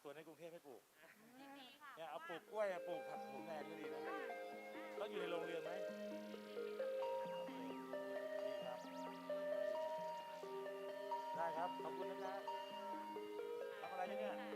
วนในกรุงเทพให้ปลูก ยินดีค่ะ เนี่ยเอาปลูกกล้วยปลูกผักผมแดงก็ดีนะต้องอยู่ในโรงเรียนไหมดีครับได้ครับขอบคุณนะครับทำอะไรเนี่ย เ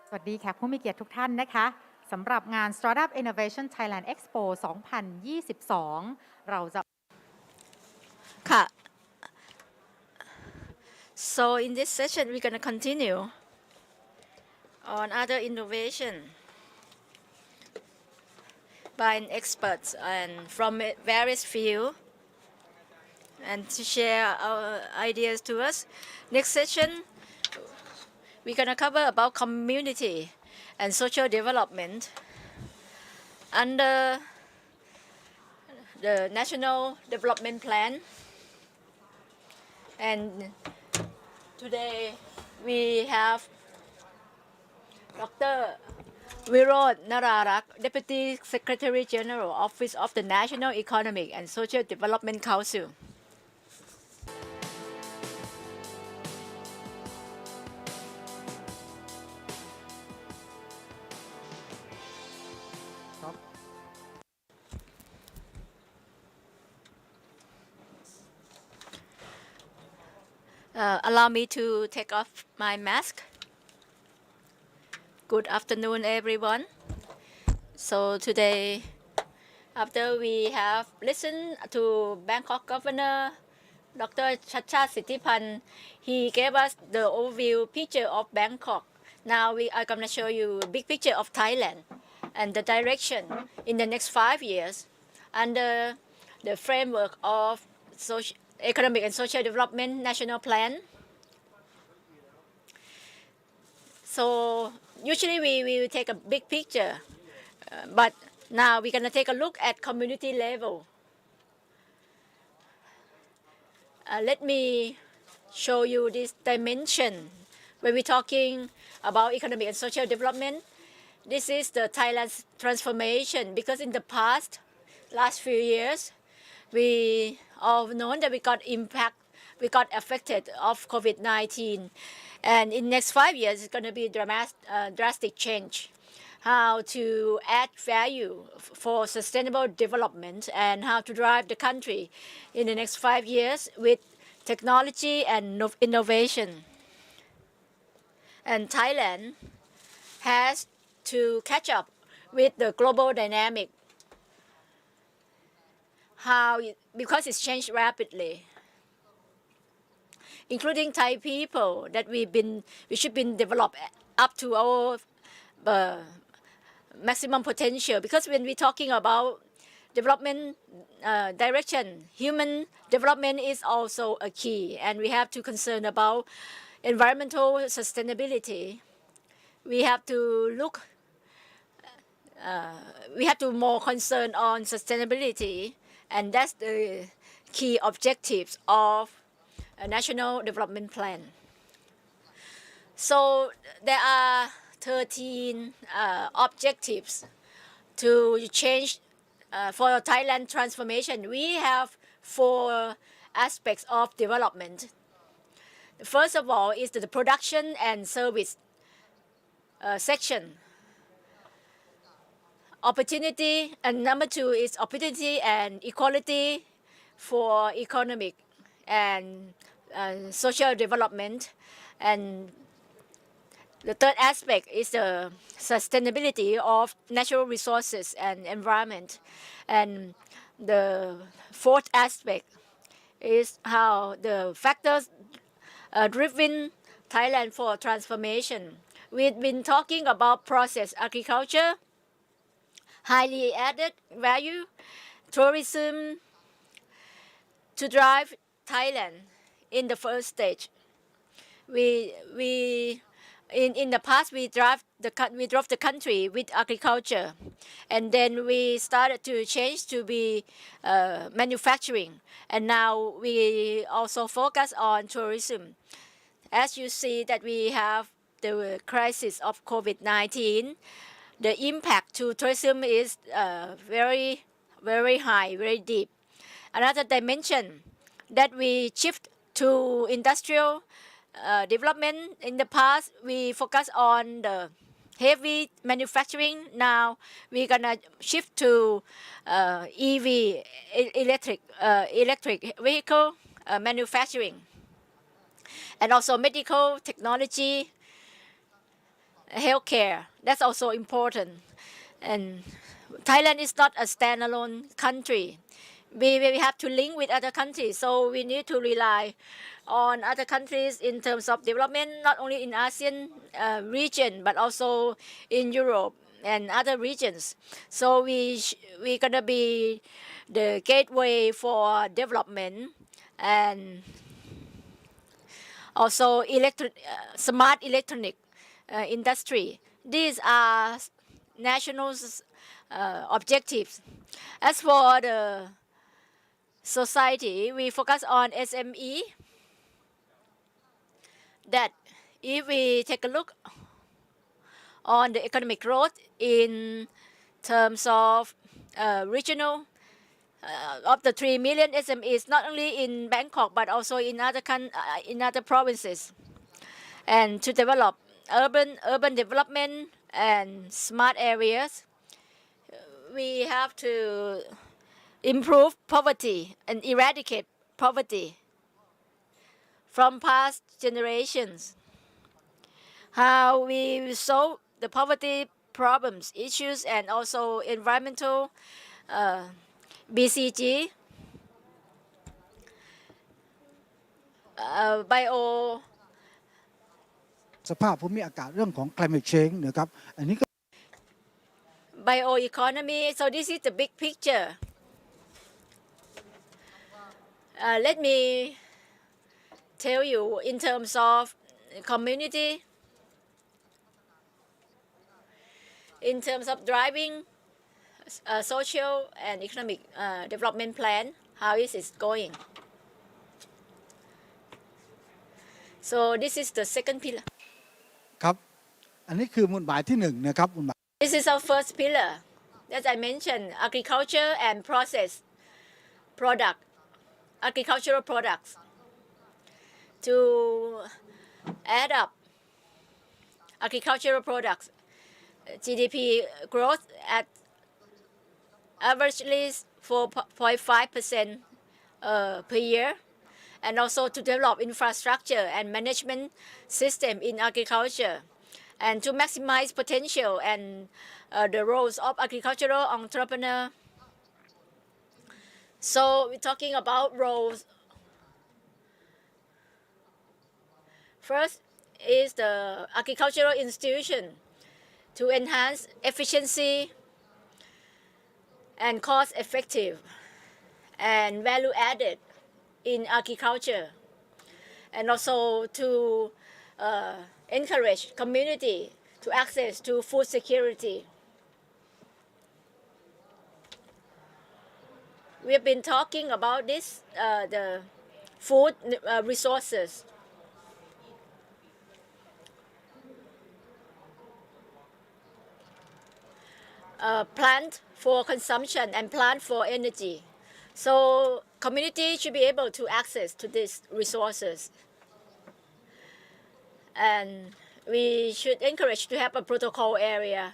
สวัสดีแขกผู้มีเกียรติทุกท่านนะคะสำหรับงาน Startup Innovation Thailand EXPO 2022 เราจะค่ะ so in this session we're going to continue on other innovation by experts and from various fields and to share our ideas to us. Next session we're going to cover about community and social development under the National Development Plan. And today we have Dr. Nrาร, Deputy Secretary General, Office of the National Economic and Social Development Council. Allow me to take off my mask. Good afternoon, everyone. So today, after we have listened to Bangkok Governor Dr. Chacha Sittipan, he gave us the overview picture of Bangkok. Now we are going to show you a big picture of Thailand and the direction in the next 5 years under the framework of Economic and Social Development National Plan. So usually we will take a big picture, but now we're going to take a look at community level. Let me show you this dimension. When we're talking about economic and social development, this is the Thailand's transformation, because in the last few years, we all know that we got affected of COVID-19. And in next 5 years, it's going to be drastic change. How to add value for sustainable development and how to drive the country in the next 5 years with technology and innovation. And Thailand has to catch up with the global dynamic. Because it's changed rapidly, including Thai people that we should be developed up to our maximum potential. Because when we're talking about development direction, human development is also a key, and we have to concern about environmental sustainability. We have to more concern on sustainability, and that's the key objectives of a national development plan. So there are 13 objectives to change for Thailand transformation. We have 4 aspects of development. First of all is the production and service section. Opportunity, and number 2 is opportunity and equality for economic and social development. And the third aspect is the sustainability of natural resources and environment. And the fourth aspect is how the factors driven Thailand for transformation. We've been talking about process agriculture, highly added value, tourism, to drive Thailand in the first stage. In the past we drove the country with agriculture, and then we started to change to be manufacturing, and now we also focus on tourism. As you see that we have the crisis of COVID-19, the impact to tourism is very, very high, very deep. Another dimension that we shift to industrial development. In the past, we focus on the heavy manufacturing. Now we're gonna shift to EV, electric vehicle manufacturing, and also medical technology. healthcare. That's also important. And Thailand is not a standalone country. We have to link with other countries, so we need to rely on other countries in terms of development, not only in ASEAN region, but also in Europe and other regions. So we're gonna be the gateway for development and also smart electronic industry. These are national objectives. As for the society, we focus on SME. That if we take a look on the economic growth in terms of regional of the 3 million SMEs, not only in Bangkok but also in other provinces, and to develop urban development and smart areas, we have to improve poverty and eradicate poverty from past generations. How we solve the poverty problems, issues, and also environmental BCG, bio สภาพภูมิอากาศเรื่องของ climate change นะครับอันนี้ก็ bioeconomy. So this is the big picture. Let me tell you in terms of community, in terms of driving social and economic development plan, how is it going? So this is the second pillar. ครับอันนี้คือมูลหมายที่1นะครับมูลหมาย This is our first pillar. As I mentioned, agriculture and agricultural products to add up agricultural products GDP growth at averagely 4.5% per year, and also to develop infrastructure and management system in agriculture, and to maximize potential and the roles of agricultural entrepreneur. So we're talking about roles. First is the agricultural institution to enhance efficiency and cost effective and value added in agriculture, and also to encourage community to access to food security. We have been talking about this, the food resources. Plant for consumption and plant for energy. So community should be able to access to these resources. And we should encourage to have a prototype area,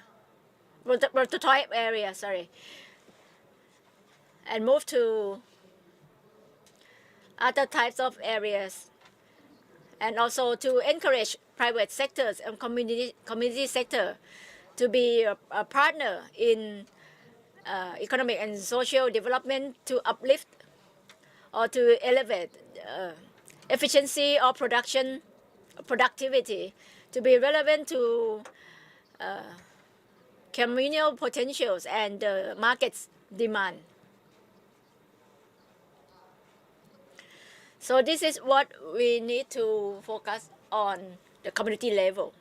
and move to other types of areas, and also to encourage private sectors and community sector to be a partner in economic and social development to uplift or to elevate efficiency or productivity to be relevant to communal potentials and the market's demand. So this is what we need to focus on the community level.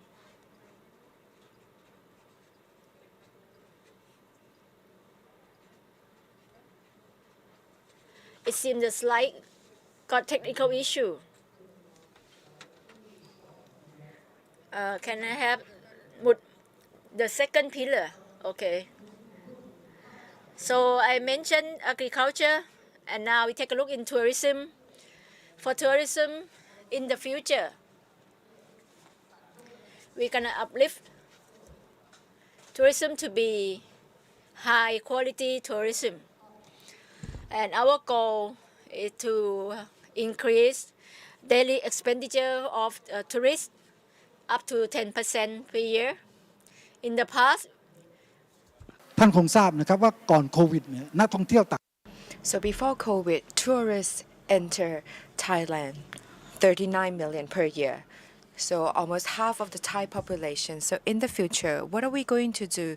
It seems the slide got technical issue. Can I have the second pillar? Okay. So I mentioned agriculture, and now we take a look in tourism. For tourism in the future, we're gonna uplift tourism to be high quality tourism. And our goal is to increase daily expenditure of tourists up to 10% per year. In the past, ท่านคงทราบนะครับว่าก่อนโควิดเนี่ยนักท่องเที่ยวต่าง So before COVID, tourists enter Thailand 39 million per year. So almost half of the Thai population. So in the future, what are we going to do?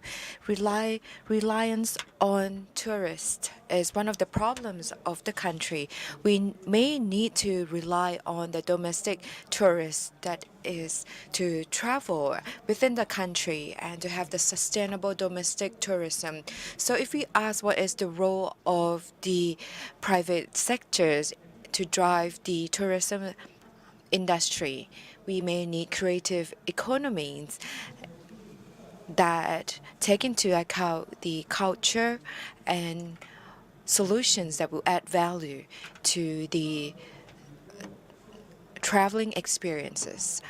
Reliance on tourists is one of the problems of the country. We may need to rely on the domestic tourists that is to travel within the country and to have the sustainable domestic tourism. So if we ask what is the role of the private sectors to drive the tourism industry, we may need creative economies that take into account the culture and solutions that will add value to the traveling experiences.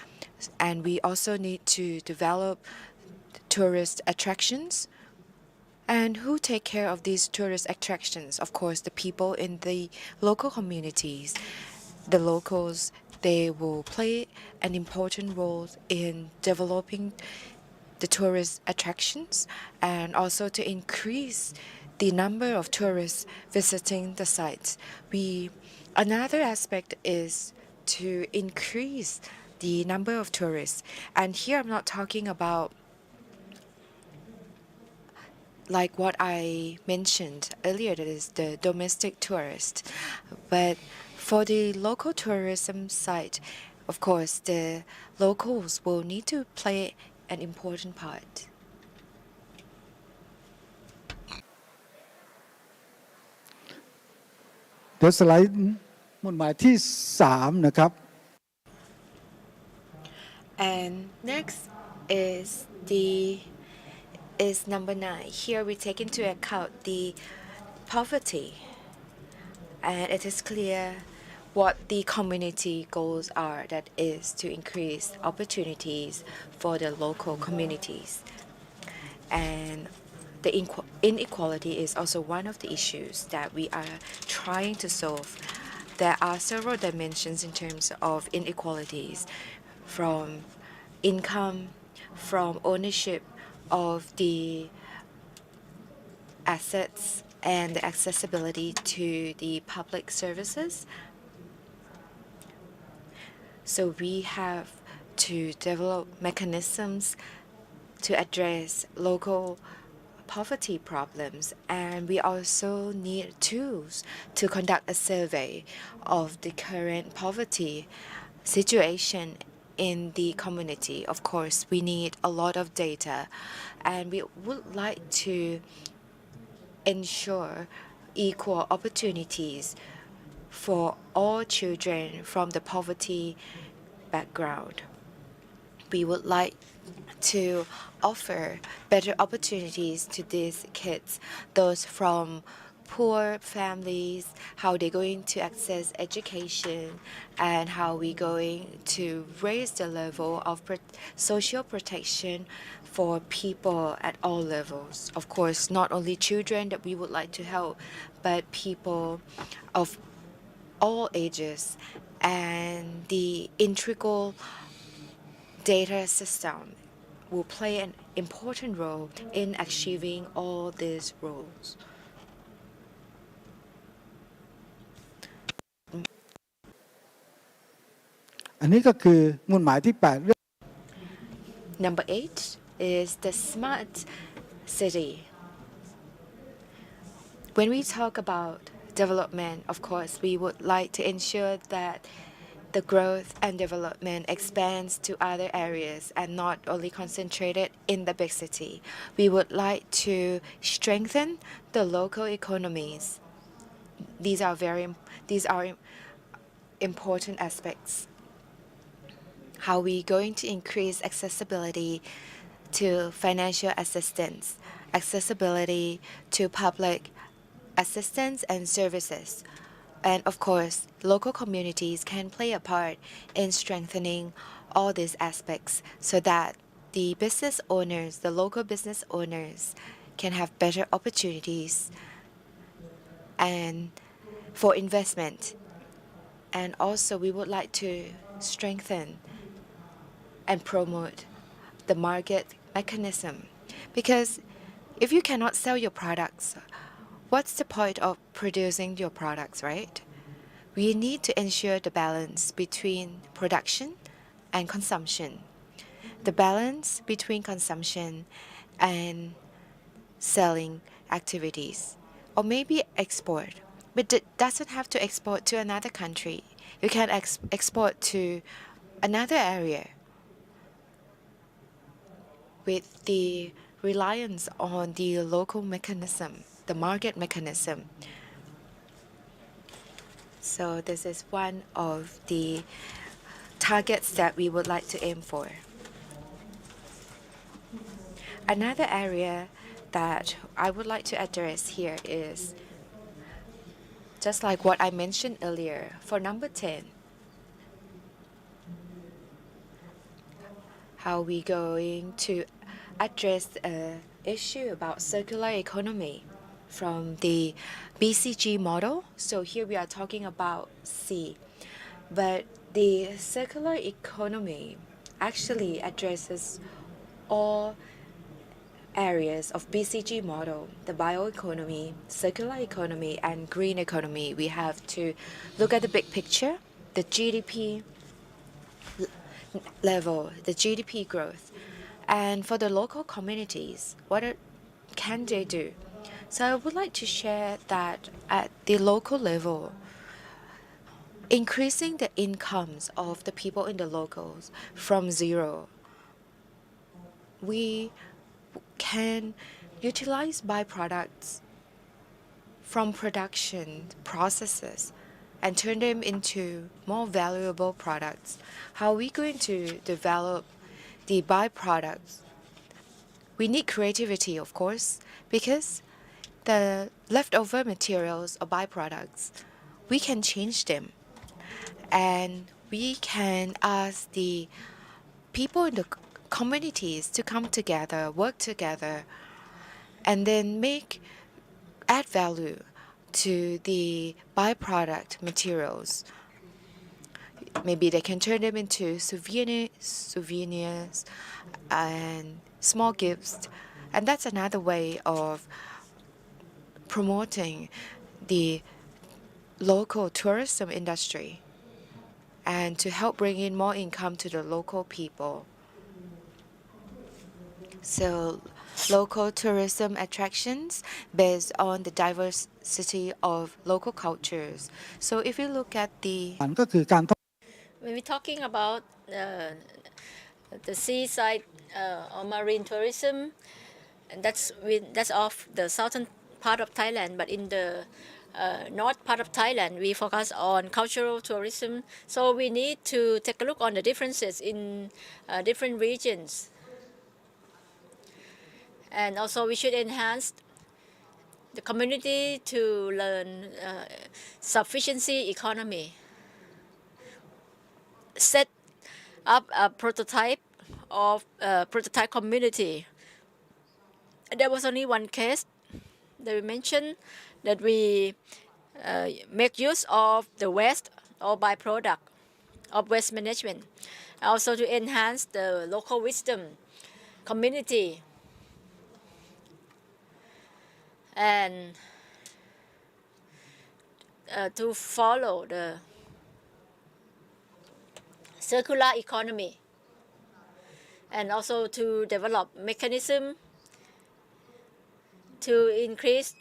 And we also need to develop tourist attractions. And who take care of these tourist attractions? Of course, the people in the local communities. The locals, they will play an important role in developing the tourist attractions and also to increase the number of tourists visiting the sites. Another aspect is to increase the number of tourists. And here I'm not talking about like what I mentioned earlier, that is the domestic tourist. But for the local tourism site, of course, the locals will need to play an important part. เดี๋ยวสไลด์หมุดหมายที่3นะครับ And next is number 9. Here we take into account the poverty, and it is clear what the community goals are, that is to increase opportunities for the local communities. And the inequality is also one of the issues that we are trying to solve. There are several dimensions in terms of inequalities, from income, from ownership of the assets and the accessibility to the public services. So we have to develop mechanisms to address local poverty problems, and we also need tools to conduct a survey of the current poverty situation in the community. Of course, we need a lot of data, and we would like to ensure equal opportunities for all children from the poverty background. We would like to offer better opportunities to these kids, those from poor families, how they're going to access education, and how we're going to raise the level of social protection for people at all levels. Of course, not only children that we would like to help, but people of all ages, and the integral data system will play an important role in achieving all these roles. อันนี้ก็คือหมุดหมายที่ 8 เรื่อง Number 8 is the smart city. When we talk about development, of course, we would like to ensure that the growth and development expands to other areas and not only concentrated in the big city. We would like to strengthen the local economies. These are important aspects. How we going to increase accessibility to financial assistance, accessibility to public assistance and services. And of course, local communities can play a part in strengthening all these aspects so that the business owners, the local business owners, can have better opportunities and for investment. And also, we would like to strengthen and promote the market mechanism. Because if you cannot sell your products, what's the point of producing your products, right? We need to ensure the balance between production and consumption. The balance between consumption and selling activities, or maybe export. But it doesn't have to export to another country. You can export to another area with the reliance on the local mechanism, the market mechanism. So this is one of the targets that we would like to aim for. Another area that I would like to address here is just like what I mentioned earlier for number 10. How we going to address an issue about circular economy from the BCG model. So here we are talking about C. But the circular economy actually addresses all areas of BCG model, the bioeconomy, circular economy, and green economy. We have to look at the big picture, the GDP level, the GDP growth. And for the local communities, can they do? So I would like to share that at the local level, increasing the incomes of the people in the locals from zero, we can utilize byproducts from production processes and turn them into more valuable products. How are we going to develop the byproducts? We need creativity, of course, because the leftover materials or byproducts, we can change them. And we can ask the people in the communities to come together, work together, and then add value to the byproduct materials. Maybe they can turn them into souvenirs and small gifts. And that's another way of promoting the local tourism industry and to help bring in more income to the local people. So local tourism attractions based on the diversity of local cultures. So if you look at the ก็คือการ When we're talking about the seaside or marine tourism, and that's off the southern part of Thailand, but in the north part of Thailand, we focus on cultural tourism. So we need to take a look on the differences in different regions. And also we should enhance the community to learn sufficiency economy. Set up a prototype of prototype community. There was only one case that we mentioned that we make use of the waste or byproduct of waste management. Also to enhance the local wisdom community and to follow the circular economy and also to develop mechanism to increase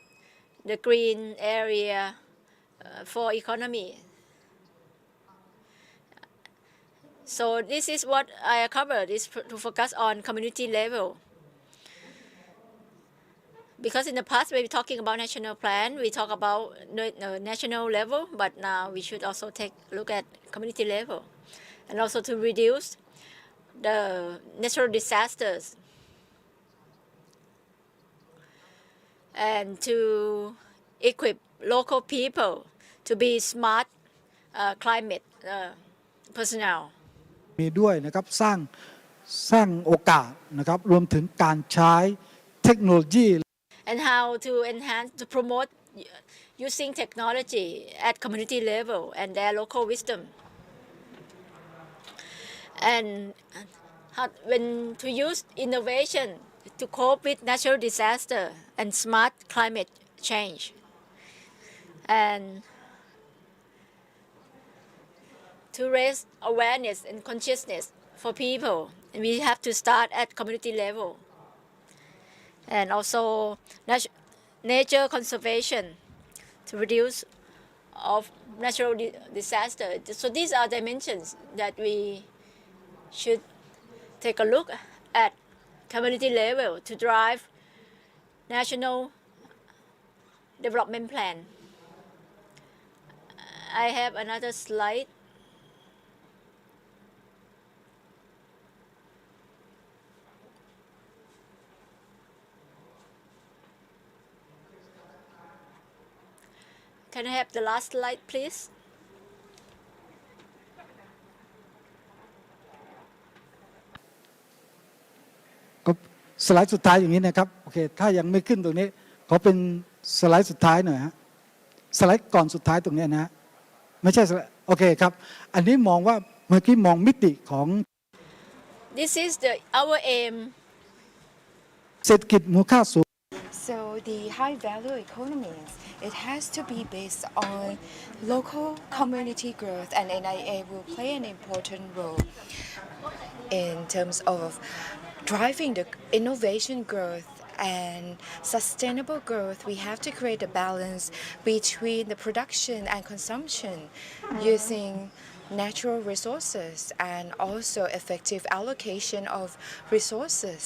the green area for economy. So this is what I covered, is to focus on community level. Because in the past, when we're talking about national plan, we talk about national level, but now we should also take a look at community level. And also to reduce the natural disasters and to equip local people to be smart climate personnel. มีด้วยนะครับสร้างโอกาสนะครับรวมถึงการใช้เทคโนโลยี And how to enhance, to promote using technology at community level and their local wisdom. And when to use innovation to cope with natural disaster and smart climate change. And to raise awareness and consciousness for people, we have to start at community level. And also nature conservation to reduce of natural disaster. So these are dimensions that we should take a look at community level to drive national development plan. I have another slide. Can I have the last slide, please? ก็สไลด์สุดท้ายอย่างนี้นะครับโอเคถ้ายังไม่ขึ้นตรงนี้ขอเป็นสไลด์สุดท้ายหน่อยฮะสไลด์ก่อนสุดท้ายตรงนี้นะฮะไม่ใช่โอเคครับอันนี้มองว่าเมื่อกี้มองมิติของ This is our aim. เศรษฐกิจมูลค่าสูง So the high value economies, it has to be based on local community growth, and NIA will play an important role in terms of driving the innovation growth and sustainable growth. We have to create a balance between the production and consumption using natural resources and also effective allocation of resources.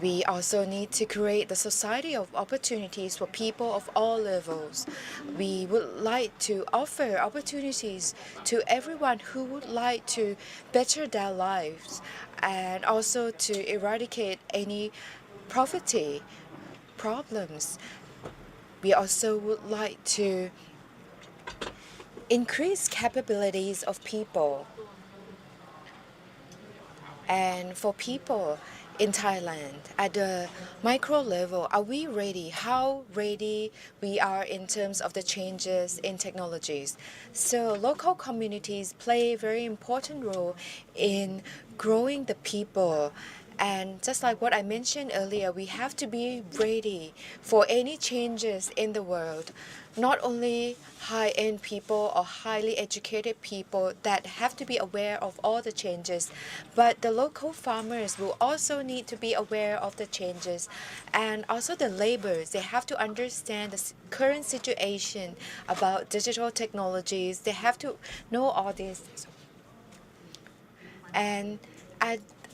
We also need to create the society of opportunities for people of all levels. We would like to offer opportunities to everyone who would like to better their lives and also to eradicate any poverty problems. We also would like to increase capabilities of people. And for people in Thailand, at the micro level, are we ready? How ready we are in terms of the changes in technologies? So local communities play a very important role in growing the people. And just like what I mentioned earlier, we have to be ready for any changes in the world. Not only high-end people or highly educated people that have to be aware of all the changes, but the local farmers will also need to be aware of the changes. And also the laborers, they have to understand the current situation about digital technologies. They have to know all this. And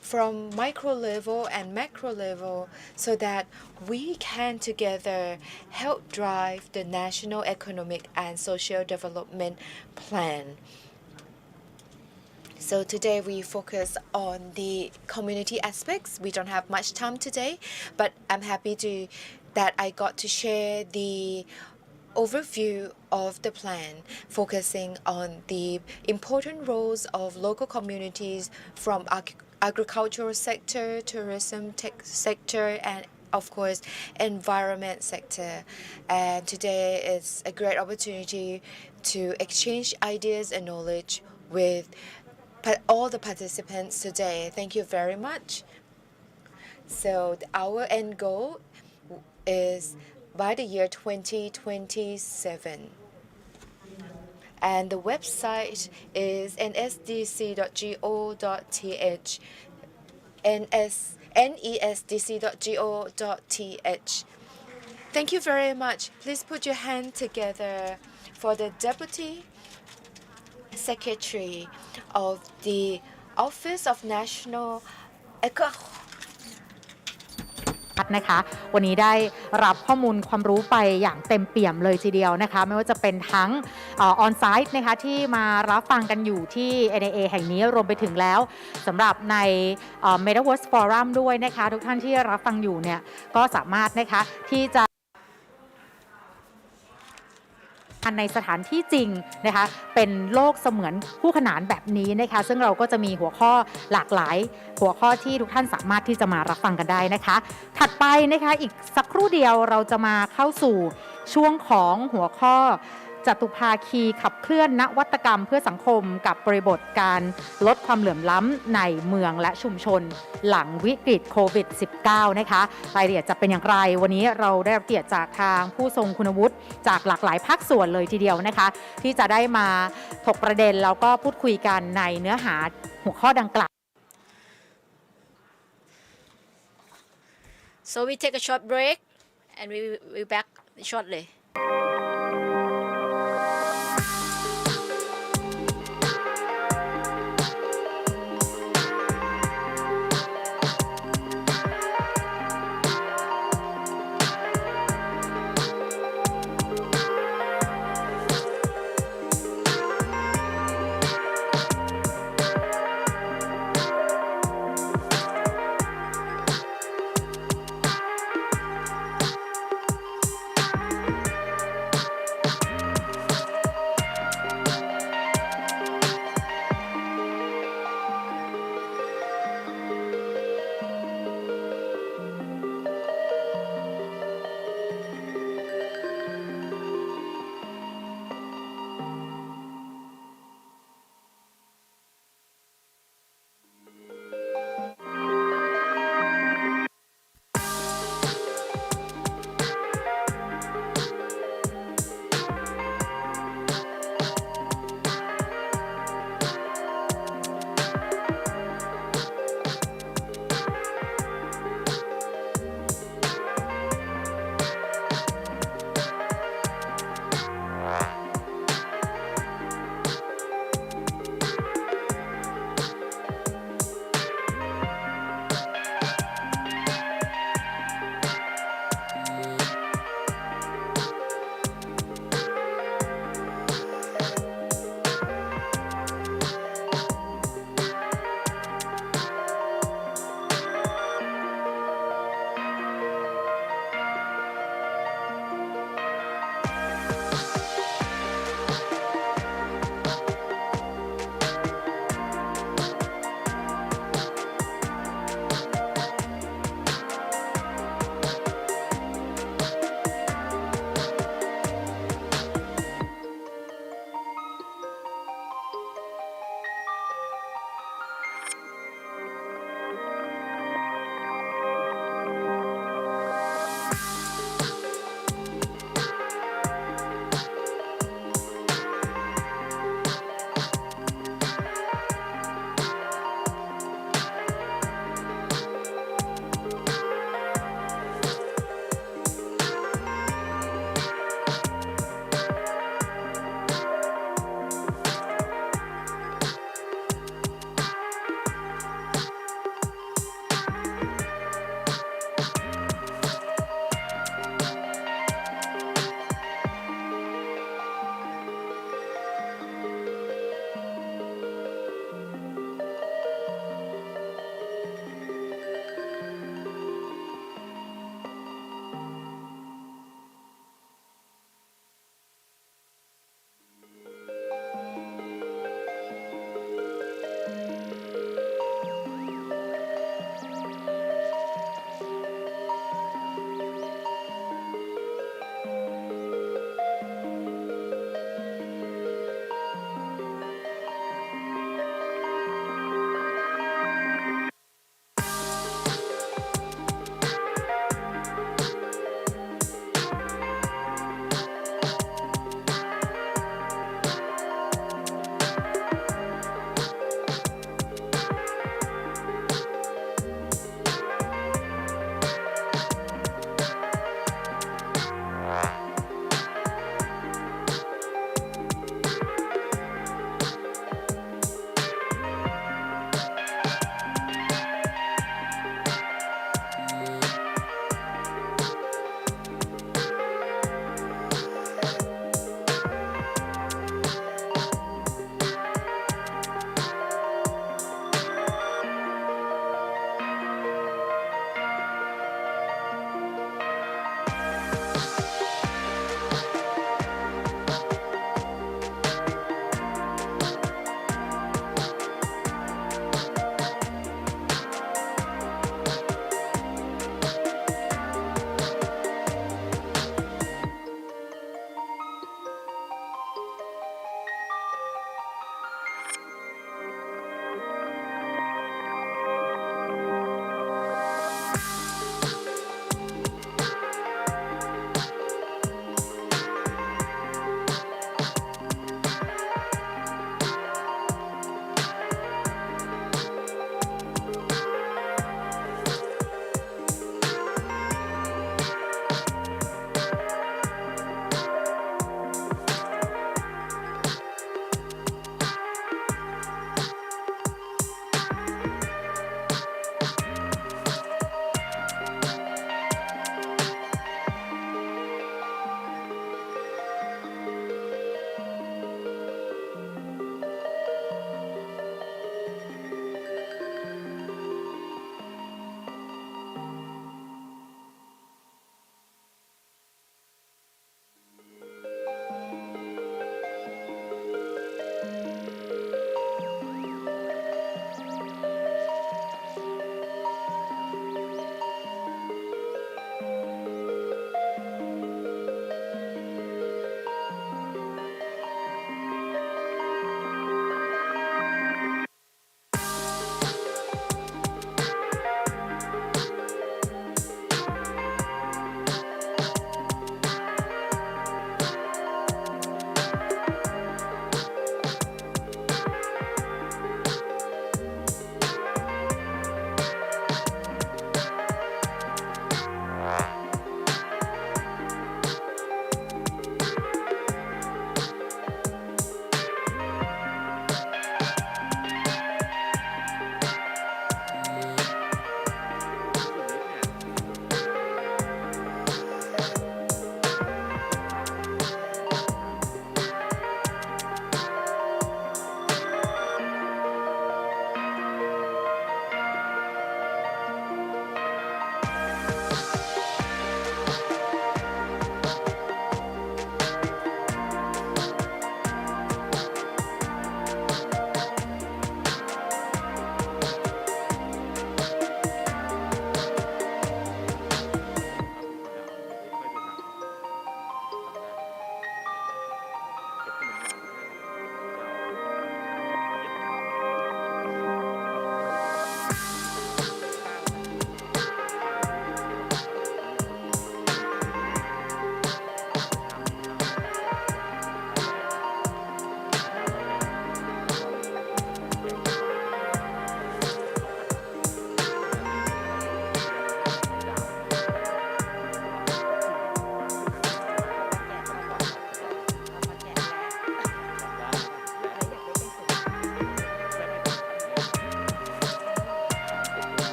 from micro level and macro level so that we can together help drive the national economic and social development plan. So today we focus on the community aspects. We don't have much time today, but I'm happy that I got to share the overview of the plan, focusing on the important roles of local communities from agricultural sector, tourism tech sector, and of course environment sector. And today is a great opportunity to exchange ideas and knowledge with all the participants today. Thank you very much. So our end goal is by the year 2027. And the website is nsdc.go.th, nesdc.go.th. Thank you very much. Please put your hand together for the Deputy Secretary of the Office of Nationalนะคะวันนี้ได้รับข้อมูลความรู้ไปอย่างเต็มเปี่ยมเลยทีเดียวนะคะไม่ว่าจะเป็นทั้งออนไซต์นะคะที่มารับฟังกันอยู่ที่ NIA แห่งนี้รวมไปถึงแล้วสำหรับใน Metaverse Forum ด้วยนะคะทุกท่านที่รับฟังอยู่เนี่ยก็สามารถนะคะที่จะในสถานที่จริงนะคะเป็นโลกเสมือนคู่ขนานแบบนี้นะคะซึ่งเราก็จะมีหัวข้อหลากหลายหัวข้อที่ทุกท่านสามารถที่จะมารับฟังกันได้นะคะถัดไปนะคะอีกสักครู่เดียวเราจะมาเข้าสู่ช่วงของหัวข้อ จตุภาคีขับเคลื่อนนวัตกรรมเพื่อสังคมกับบริบทการลดความเหลื่อมล้ำในเมืองและชุมชนหลังวิกฤตโควิด -19 นะคะรายละเอียดจะเป็นอย่างไรวันนี้เราได้รับเกียรติจากทางผู้ทรงคุณวุฒิจากหลากหลายภาคส่วนเลยทีเดียวนะคะที่จะได้มาถกประเด็นแล้วก็พูดคุยกันในเนื้อหาหัวข้อดังกล่าว So we take a short break and we back shortly.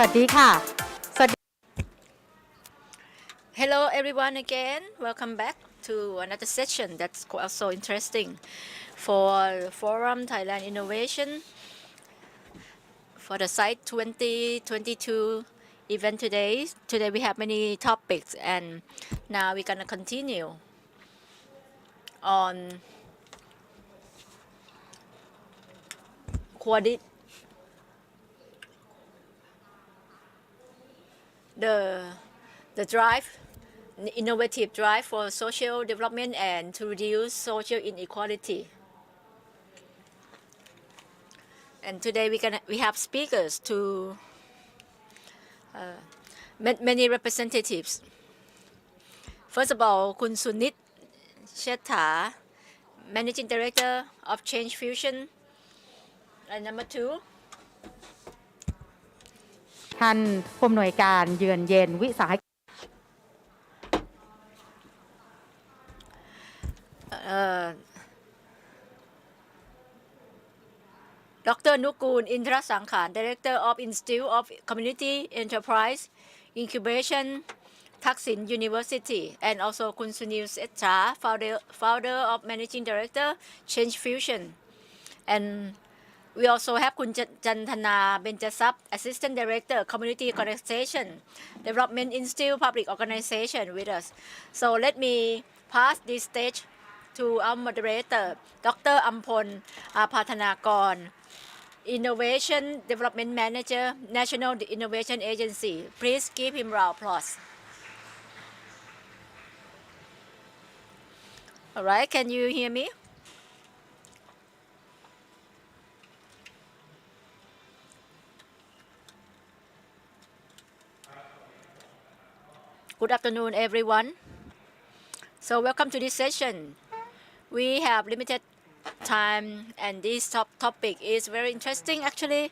สวัสดีค่ะสวัสดี Hello everyone again. Welcome back to another session that's also interesting for Forum Thailand Innovation for the Site 2022 event today. Today we have many topics and now we're gonna continue on the drive, innovative drive for social development and to reduce social inequality. And today we have speakers to many representatives. First of all, Kun Sunit Shetha, Managing Director of Change Fusion. And number two, ท่านผู้อำนวยการเยือนเย็นวิสาหกิจ Dr. Nukul Indra Sangkhan, Director of Institute of Community Enterprise Incubation, Thaksin University, and also Kun Sunil Sethra, founder of Managing Director, Change Fusion. And we also have Kun Thana Benjasap, Assistant Director, Community Organization, Development Institute Public Organization with us. So let me pass this stage to our moderator, Dr. Ampon Apathanakon, Innovation Development Manager, National Innovation Agency. Please give him round applause. All right, can you hear me? Good afternoon, everyone. So welcome to this session. We have limited time and this topic is very interesting actually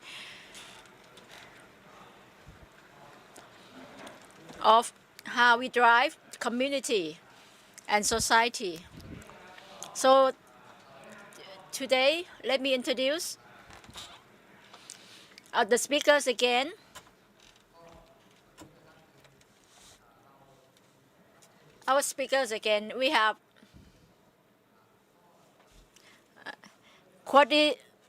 of how we drive community and society. So today let me introduce the speakers again. Our speakers again, we have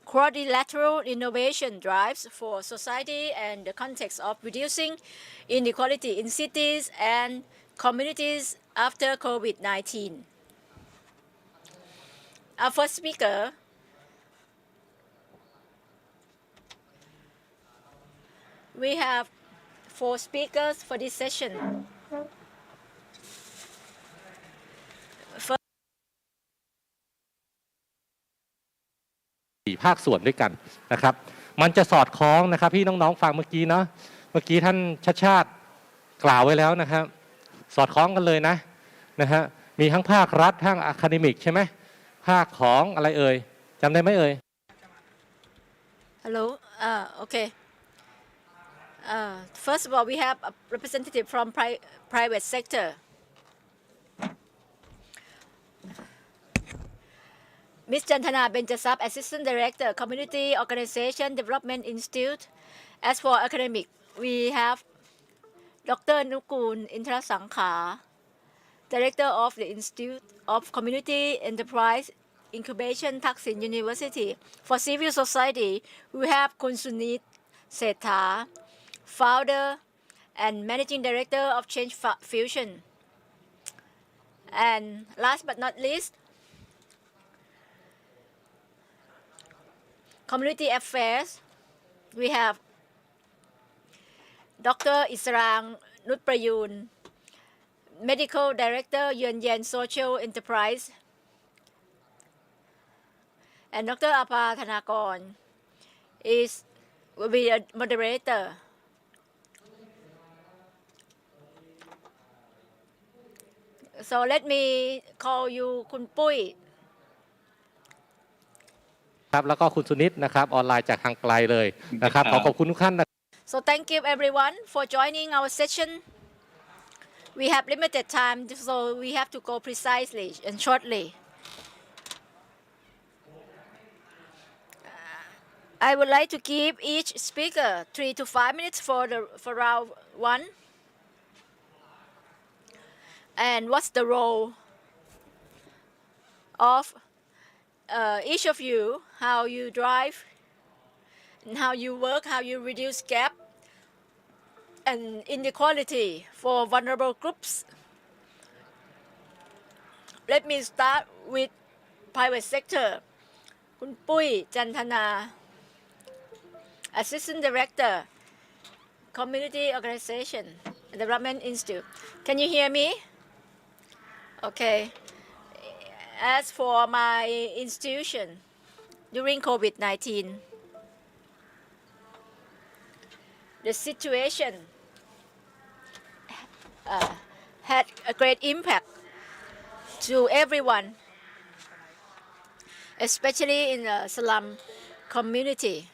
quadrilateral innovation drives for society and the context of reducing inequality in cities and communities after COVID-19. Our first speaker, we have 4 speakers for this session. First, 4 ภาคส่วนด้วยกันนะครับมันจะสอดคล้องนะครับพี่น้องๆฟังเมื่อกี้เนาะเมื่อกี้ท่านชาติกล่าวไว้แล้วนะครับสอดคล้องกันเลยนะฮะมีทั้งภาครัฐทั้งอะคาเดมิกใช่ไหมภาคของอะไรเอ่ยจำได้ไหมเอ่ย hello, okay. First of all, we have a representative from private sector. Ms. Thana Benjasap, Assistant Director, Community Organization Development Institute. As for academic, we have Dr. Nukul Indra Sangkha, Director of the Institute of Community Enterprise Incubation, Thaksin University. For civil society, we have Kun Sunit Sethra, Founder and Managing Director of Change Fusion. And last but not least, Community Affairs, we have Dr. Israng Nutprayun, Medical Director, Yuan Social Enterprise, and Dr. Apathanakon will be a moderator. So let me call you Kun Pui. ครับแล้วก็คุณสุนิตนะครับออนไลน์จากทางไกลเลยนะครับขอบคุณทุกท่านนะ So thank you everyone for joining our session. We have limited time, so we have to go precisely and shortly. I would like to give each speaker 3 to 5 minutes for round one. And what's the role of each of you, how you drive, and how you work, how you reduce gap and inequality for vulnerable groups. Let me start with private sector. คุณปุ้ย จันทนา Assistant Director, Community Organization, Development Institute. Can you hear me? Okay. As for my institution, during COVID-19, the situation had a great impact to everyone, especially in the slum community.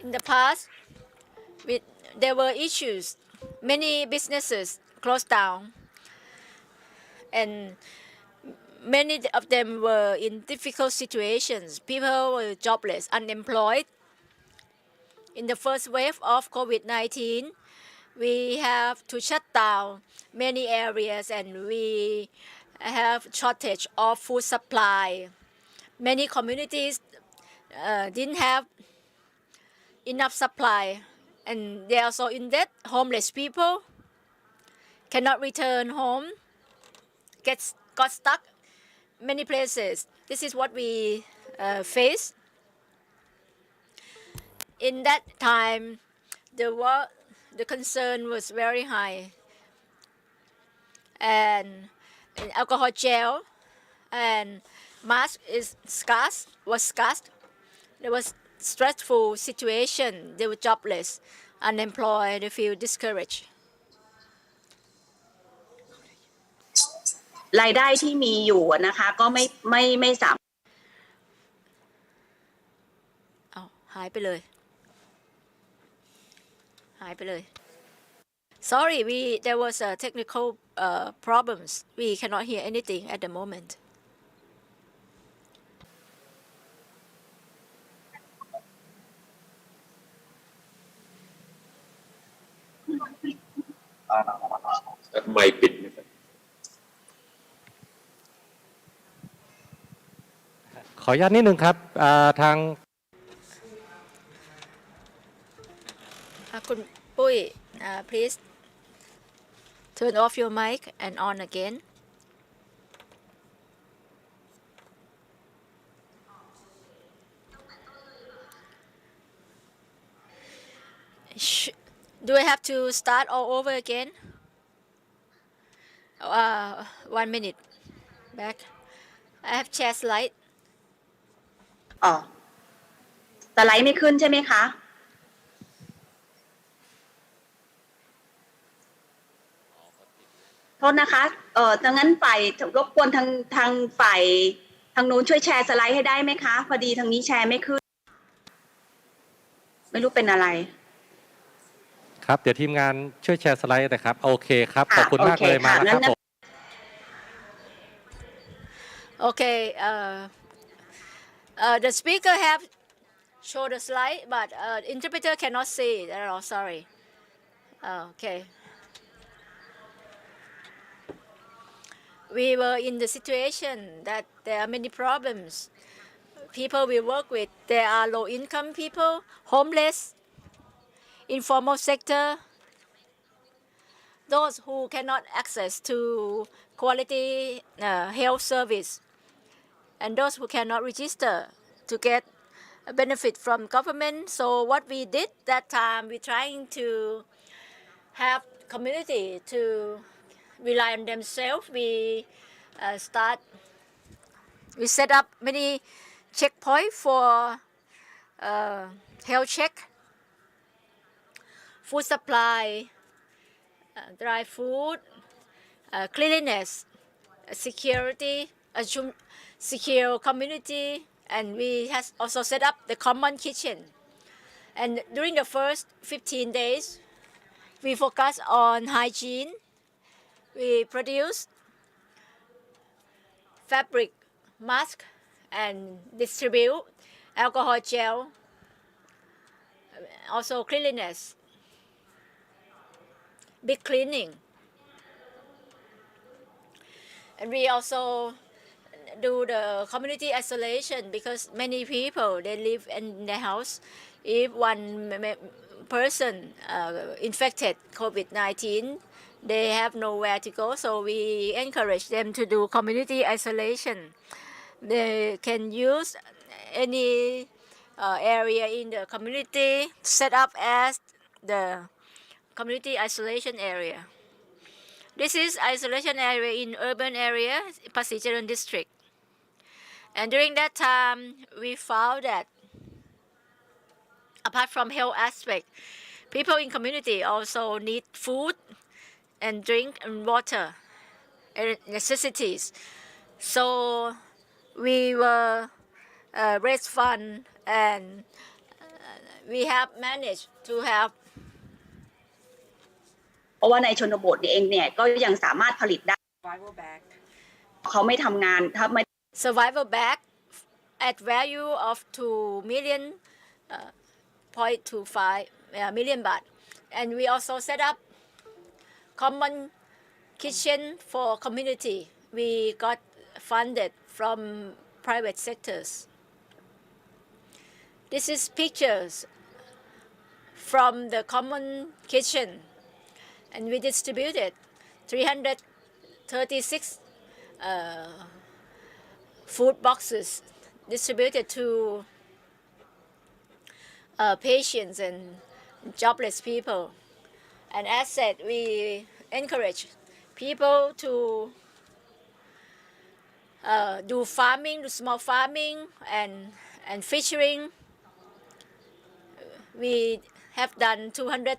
In the past, there were issues. Many businesses closed down, and many of them were in difficult situations. People were jobless, unemployed. In the first wave of COVID-19, we have to shut down many areas and we have shortage of food supply. Many communities didn't have enough supply and they are also in debt. Homeless people cannot return home, got stuck many places. This is what we face. In that time, the concern was very high, and alcohol gel and mask was scarce. There was stressful situation. They were jobless, unemployed. They feel discouraged. รายได้ที่มีอยู่นะคะก็ไม่สามารถ เอาหายไปเลย Sorry, there was a technical problems. We cannot hear anything at the moment. At my pit. ขออนุญาตนิดนึงครับทาง คุณปุ้ย please turn off your mic and on again. Do I have to start all over again? 1 minute back. I have share slide. อ๋อสไลด์ไม่ขึ้นใช่ไหมคะโทษนะคะดังนั้นฝ่ายรบกวนทางฝ่ายทางนู้นช่วยแชร์สไลด์ให้ได้ไหมคะพอดีทางนี้แชร์ไม่ขึ้นไม่รู้เป็นอะไรครับเดี๋ยวทีมงานช่วยแชร์สไลด์นะครับโอเคครับขอบคุณมากเลยมาแล้วครับผม Okay, the speaker have showed the slide, but interpreter cannot see it at all. Sorry. Okay. We were in the situation that there are many problems. People we work with, there are low-income people, homeless, informal sector, those who cannot access to quality health service, and those who cannot register to get a benefit from government. So what we did that time, we trying to have community to rely on themselves. We set up many checkpoints for health check, food supply, dry food, cleanliness, security, secure community, and we has also set up the common kitchen. And during the first 15 days, we focus on hygiene. We produce fabric mask and distribute alcohol gel, also cleanliness, big cleaning. And we also do the community isolation because many people they live in their house. If one person infected COVID-19, they have nowhere to go, so we encourage them to do community isolation. They can use any area in the community set up as the community isolation area. This is isolation area in urban area, Pasir district. And during that time, we found that apart from health aspect, people in community also need food and drink and water and necessities. So we were raise fund and we have managed to have เพราะว่าในชนบทเองเนี่ยก็ยังสามารถผลิตได้ Survival bag. เขาไม่ทำงานถ้าไม่ survival bag at value of 2 million 0.25 million baht. And we also set up common kitchen for community. We got funded from private sectors. This is pictures from the common kitchen, and we distributed 336 food boxes distributed to patients and jobless people. And as said, we encourage people to do farming, do small farming and fishing. We have done 200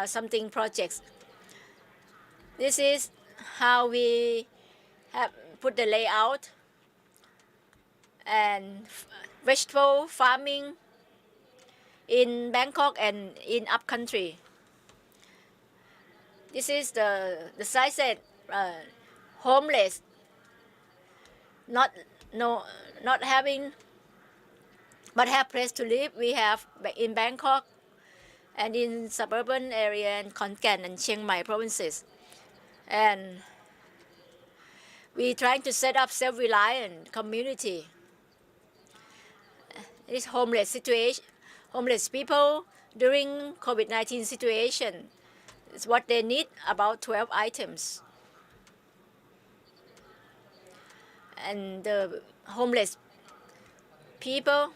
something projects. This is how we have put the layout and vegetable farming in Bangkok and in upcountry. This is the size that homeless, not having, but have place to live. We have in Bangkok and in suburban area and Khon Kaen and Chiang Mai provinces. And we trying to set up self-reliant community. This homeless situation, homeless people during COVID-19 situation is what they need, about 12 items. And the homeless people,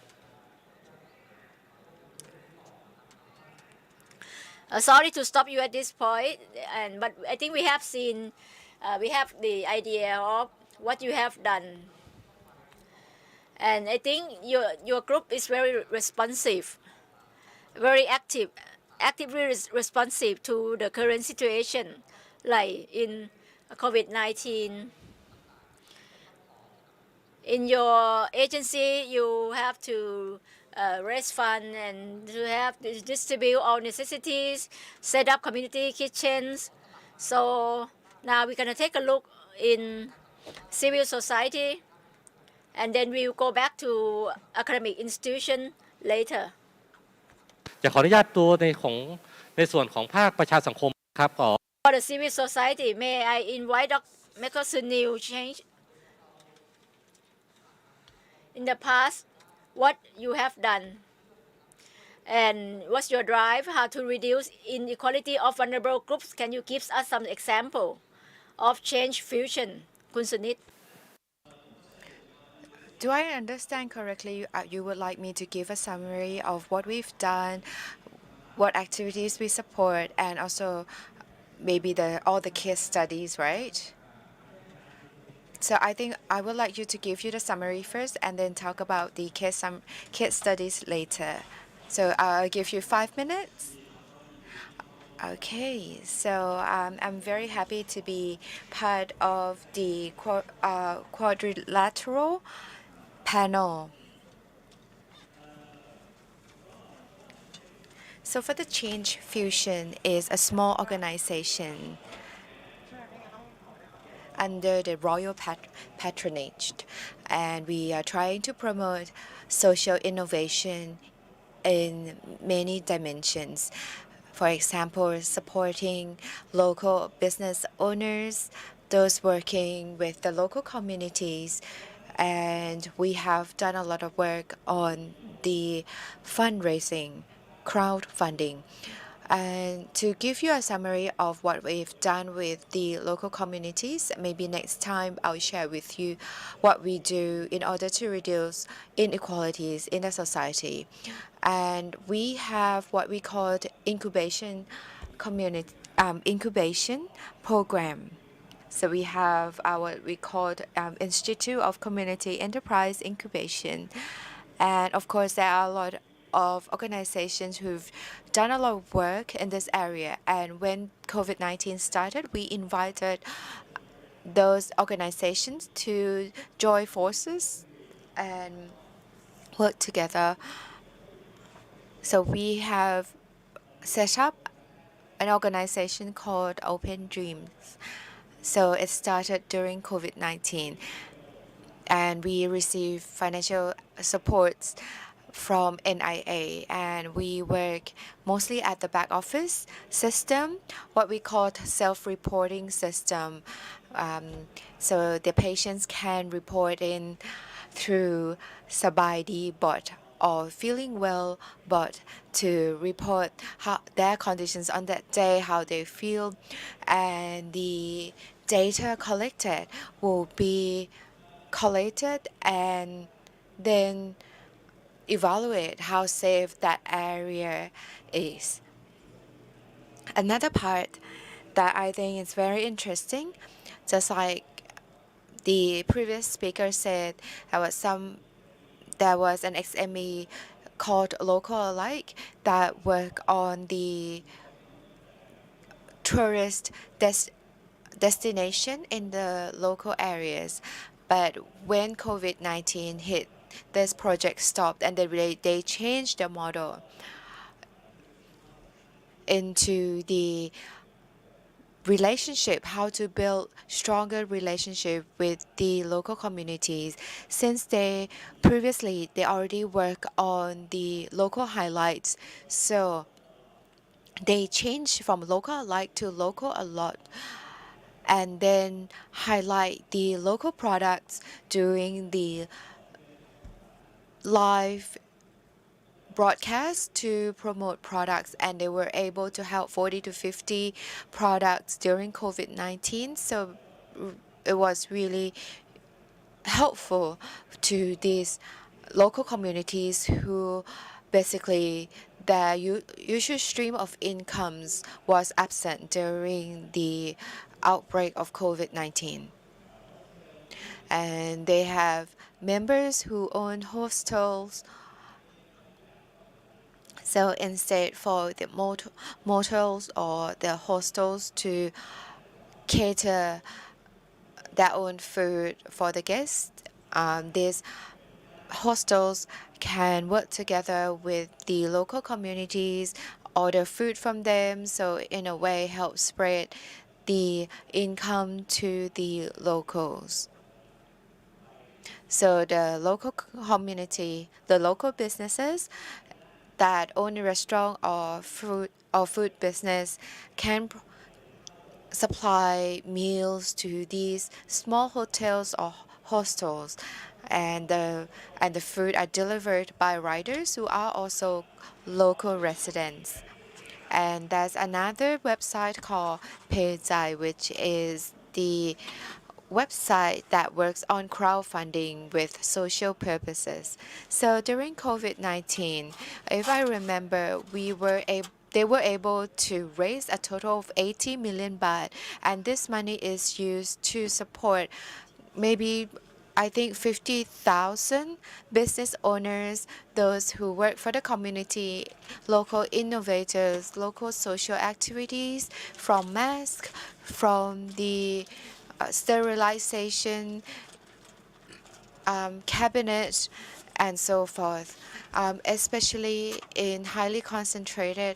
sorry to stop you at this point, but I think we have seen, we have the idea of what you have done. And I think your group is very responsive, very actively responsive to the current situation, like in COVID-19. In your agency, you have to raise fund and to have to distribute all necessities, set up community kitchens. So now we're gonna take a look in civil society, and then we will go back to academic institution later. จะขออนุญาตตัวในส่วนของภาคประชาสังคมครับขอ For the civil society, may I invite Dr. Sunil Change? In the past, what you have done and what's your drive, how to reduce inequality of vulnerable groups? Can you give us some example of change fusion, Kun Sunit? Do I understand correctly? You would like me to give a summary of what we've done, what activities we support, and also maybe all the case studies, right? So I think I would like you to give you the summary first and then talk about the case studies later. So I'll give you 5 minutes. Okay, so I'm very happy to be part of the quadrilateral panel. So for the Change Fusion is a small organization. under the royal patronage, and we are trying to promote social innovation in many dimensions. For example, supporting local business owners, those working with the local communities, and we have done a lot of work on the fundraising, crowdfunding. And to give you a summary of what we've done with the local communities, maybe next time I'll share with you what we do in order to reduce inequalities in the society. And we have what we call incubation program. So we have what we call Institute of Community Enterprise Incubation. And of course, there are a lot of organizations who've done a lot of work in this area. And when COVID-19 started, we invited those organizations to join forces and work together. So we have set up an organization called Open Dreams. So it started during COVID-19, and we received financial supports from NIA, and we work mostly at the back office system, what we call self-reporting system. So the patients can report in through Sabaidi bot or feeling well bot to report their conditions on that day, how they feel, and the data collected will be collated and then evaluate how safe that area is. Another part that I think is very interesting, just like the previous speaker said, there was an XME called Local Alike that work on the tourist destination in the local areas. But when COVID-19 hit, this project stopped, and they changed the model into the relationship, how to build stronger relationship with the local communities. Since they already work on the local highlights, so they changed from local alike to local a lot, and then highlight the local products during the live broadcast to promote products, and they were able to help 40 to 50 products during COVID-19. So it was really helpful to these local communities who basically their usual stream of incomes was absent during the outbreak of COVID-19. And they have members who own hostels. So instead for the motels or the hostels to cater their own food for the guests, these hostels can work together with the local communities, order food from them, so in a way help spread the income to the locals. So the local community, the local businesses that own a restaurant or food business can supply meals to these small hotels or hostels, and the food are delivered by riders who are also local residents. And there's another website called DAY-1-EN, which is the website that works on crowdfunding with social purposes. So during COVID-19, if I remember, they were able to raise a total of 80 million baht, and this money is used to support maybe I think 50,000 business owners, those who work for the community, local innovators, local social activities, from masks, from the sterilization cabinet, and so forth, especially in highly concentrated,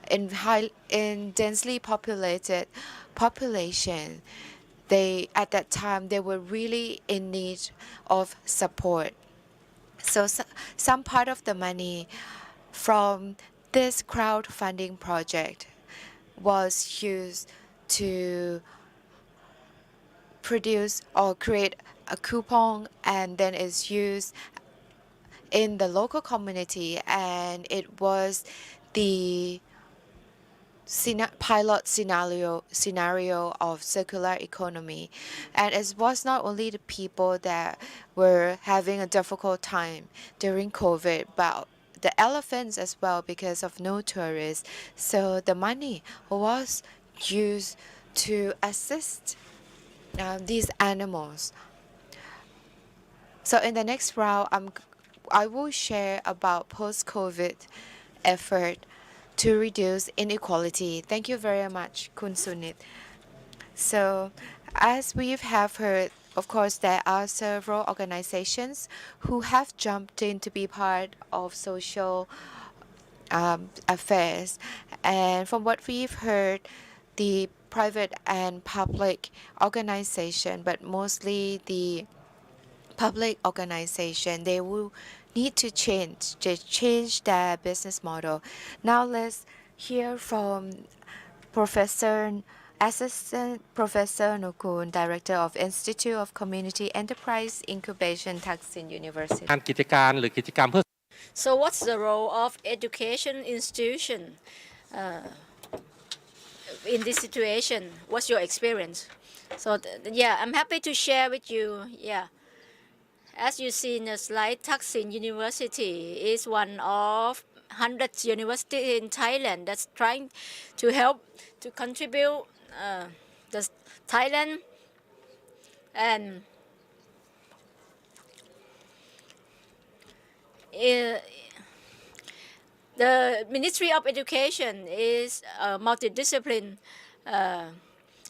in densely populated population. they at that time they were really in need of support. So some part of the money from this crowdfunding project was used to produce or create a coupon, and then is used in the local community, and it was the pilot scenario of circular economy. And it was not only the people that were having a difficult time during COVID, but the elephants as well, because of no tourists. So the money was used to assist these animals. So in the next round, I will share about post-COVID effort to reduce inequality. Thank you very much, Kun Sunit. So as we have heard, of course, there are several organizations who have jumped in to be part of social affairs. And from what we've heard, the private and public organization, but mostly the public organization, they will need to change their business model. Now let's hear from Assistant Professor Nukun, Director of Institute of Community Enterprise Incubation, Thaksin University. การกิจการหรือกิจกรรมเพื่อ So what's the role of education institution in this situation? What's your experience? So yeah, I'm happy to share with you. Yeah, as you see in the slide, Thaksin University is one of hundreds universities in Thailand that's trying to help to contribute the Thailand and the Ministry of Education is a multidiscipline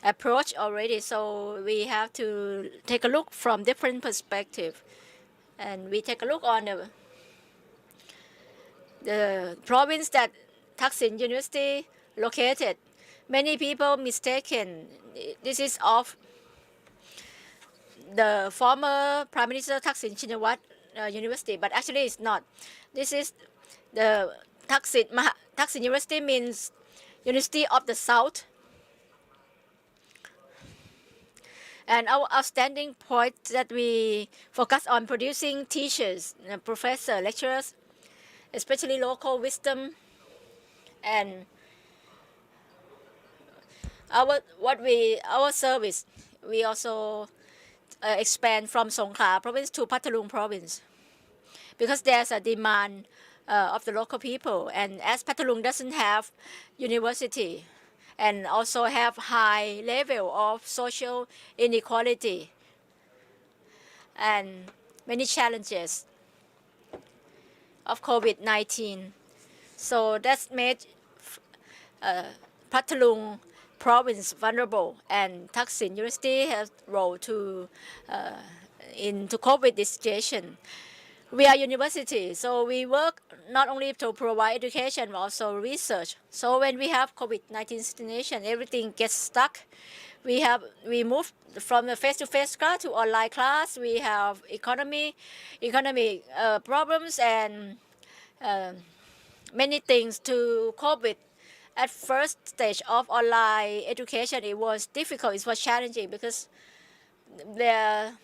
approach already, so we have to take a look from different perspective, and we take a look on the province that Thaksin University located. Many people mistaken this is of the former Prime Minister Thaksin Shinawatra University, but actually it's not. This is the Thaksin University means University of the South. And our outstanding point that we focus on producing teachers, professors, lecturers, especially local wisdom, and our service, we also expand from Songkhla province to Pathalung province, because there's a demand of the local people, and as Pathalung doesn't have university and also have high level of social inequality and many challenges of COVID-19. So that's made Pathalung province vulnerable, and Thaksin University has role to into COVID situation. We are university, so we work not only to provide education but also research. So when we have COVID-19 situation, everything gets stuck. We move from the face-to-face class to online class. We have economic problems and many things to cope with. At first stage of online education, it was difficult, it was challenging, because there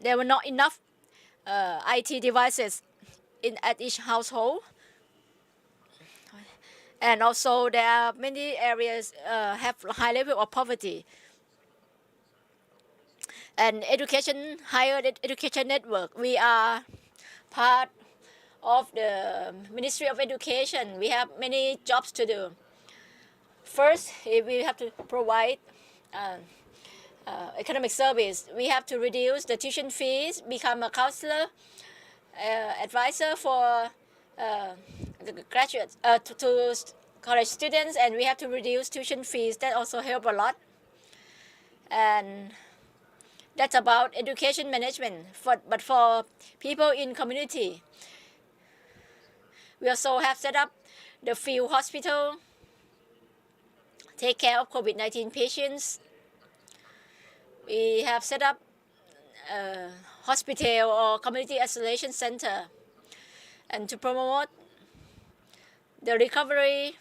were not enough IT devices at each household. And also there are many areas have high level of poverty. And higher education network, we are part of the Ministry of Education. We have many jobs to do. First, we have to provide economic service. We have to reduce the tuition fees, become a counselor, advisor for graduates, to college students, and we have to reduce tuition fees. That also help a lot. And that's about education management. But for people in community, we also have set up the field hospital, take care of COVID-19 patients, we have set up a hospital or community isolation center and to promote the recovery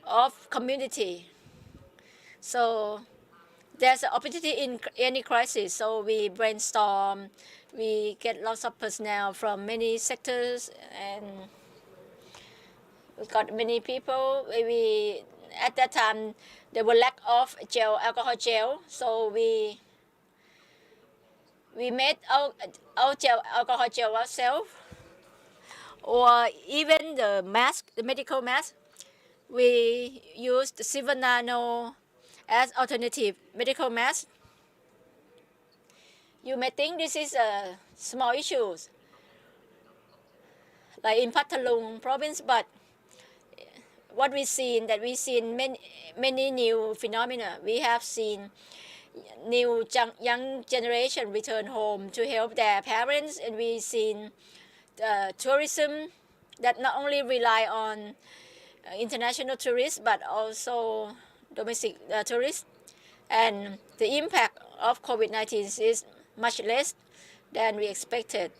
of community. So there's an opportunity in any crisis. So we brainstorm, we get lots of personnel from many sectors, and we got many people. We at that time there were lack of alcohol gel, so we made our alcohol gel ourselves, or even the mask, the medical mask. We used silver nano as alternative medical mask. You may think this is a small issues, like in Patalung province, but what we've seen many new phenomena. We have seen new young generation return home to help their parents, and we've seen tourism that not only rely on international tourists but also domestic tourists, and the impact of COVID-19 is much less than we expected.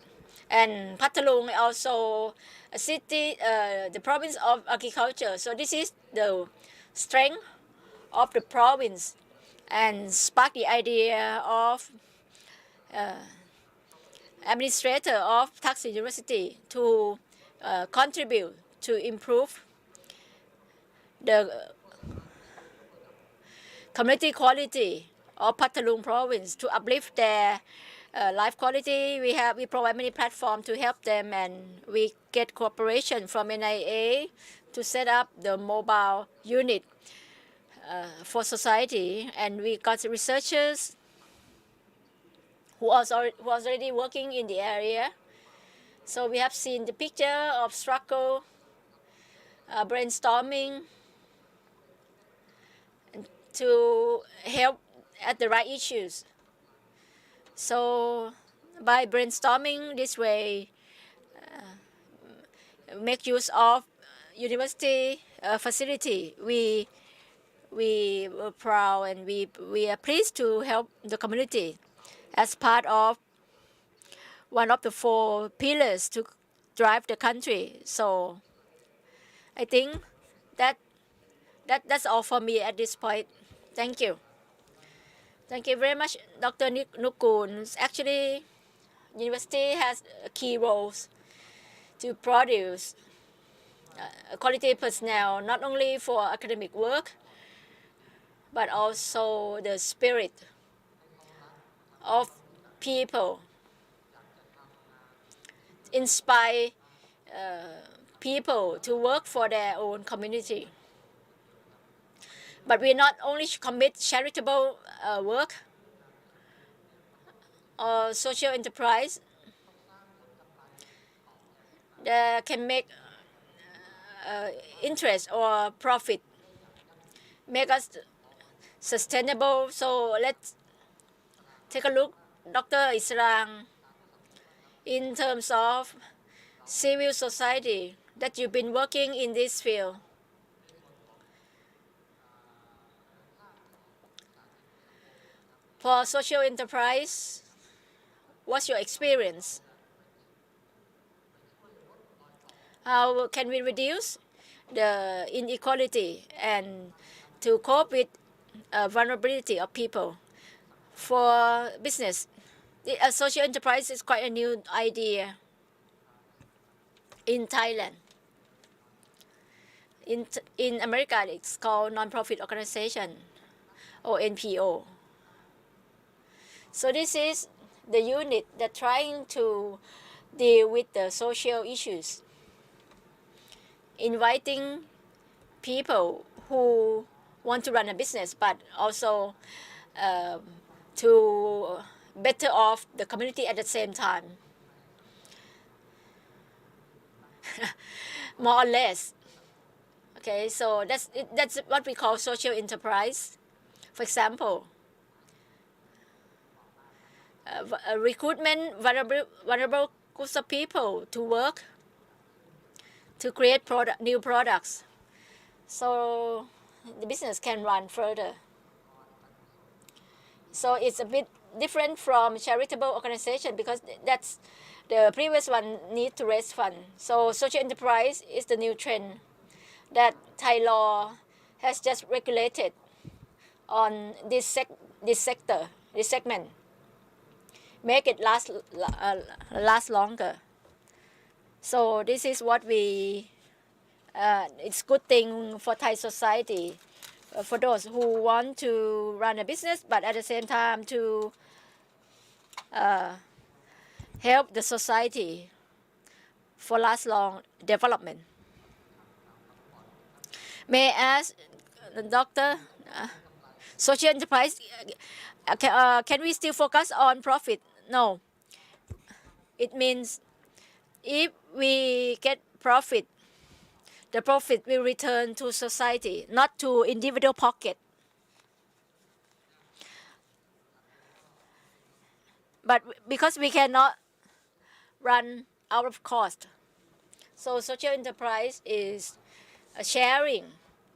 And Patalung also a city, the province of agriculture. So this is the strength of the province, and sparked the idea of administrator of Thaksin University to contribute to improve the community quality of Patalung province, to uplift their life quality. We provide many platforms to help them, and we get cooperation from NIA to set up the mobile unit for society, and we got researchers who was already working in the area. So we have seen the picture of struggle, brainstorming, to help at the right issues. So by brainstorming this way, make use of university facility, we were proud, and we are pleased to help the community as part of one of the 4 pillars to drive the country. So I think that's all for me at this point. Thank you. Thank you very much, Dr. Nukun. Actually, university has key roles to produce quality personnel, not only for academic work, but also the spirit of people, inspire people to work for their own community. But we not only commit charitable work or social enterprise that can make interest or profit, make us sustainable. So let's take a look, Dr. Israng, in terms of civil society that you've been working in this field. For social enterprise, what's your experience? How can we reduce the inequality and to cope with vulnerability of people? For business, a social enterprise is quite a new idea in Thailand. In America, it's called non-profit organization, or NPO. So this is the unit that trying to deal with the social issues, inviting people who want to run a business, but also to better off the community at the same time. More or less. Okay, so that's what we call social enterprise. For example, recruitment vulnerable groups of people to work to create new products, so the business can run further. So it's a bit different from charitable organization because that's the previous one need to raise fund. So social enterprise is the new trend that Thai law has just regulated on this sector, this segment. Make it last longer. So this is what it's good thing for Thai society, for those who want to run a business, but at the same time to help the society for last long development. May I ask the doctor, social enterprise, can we still focus on profit? No. It means if we get profit, the profit will return to society, not to individual pocket. But because we cannot run out of cost, so social enterprise is a sharing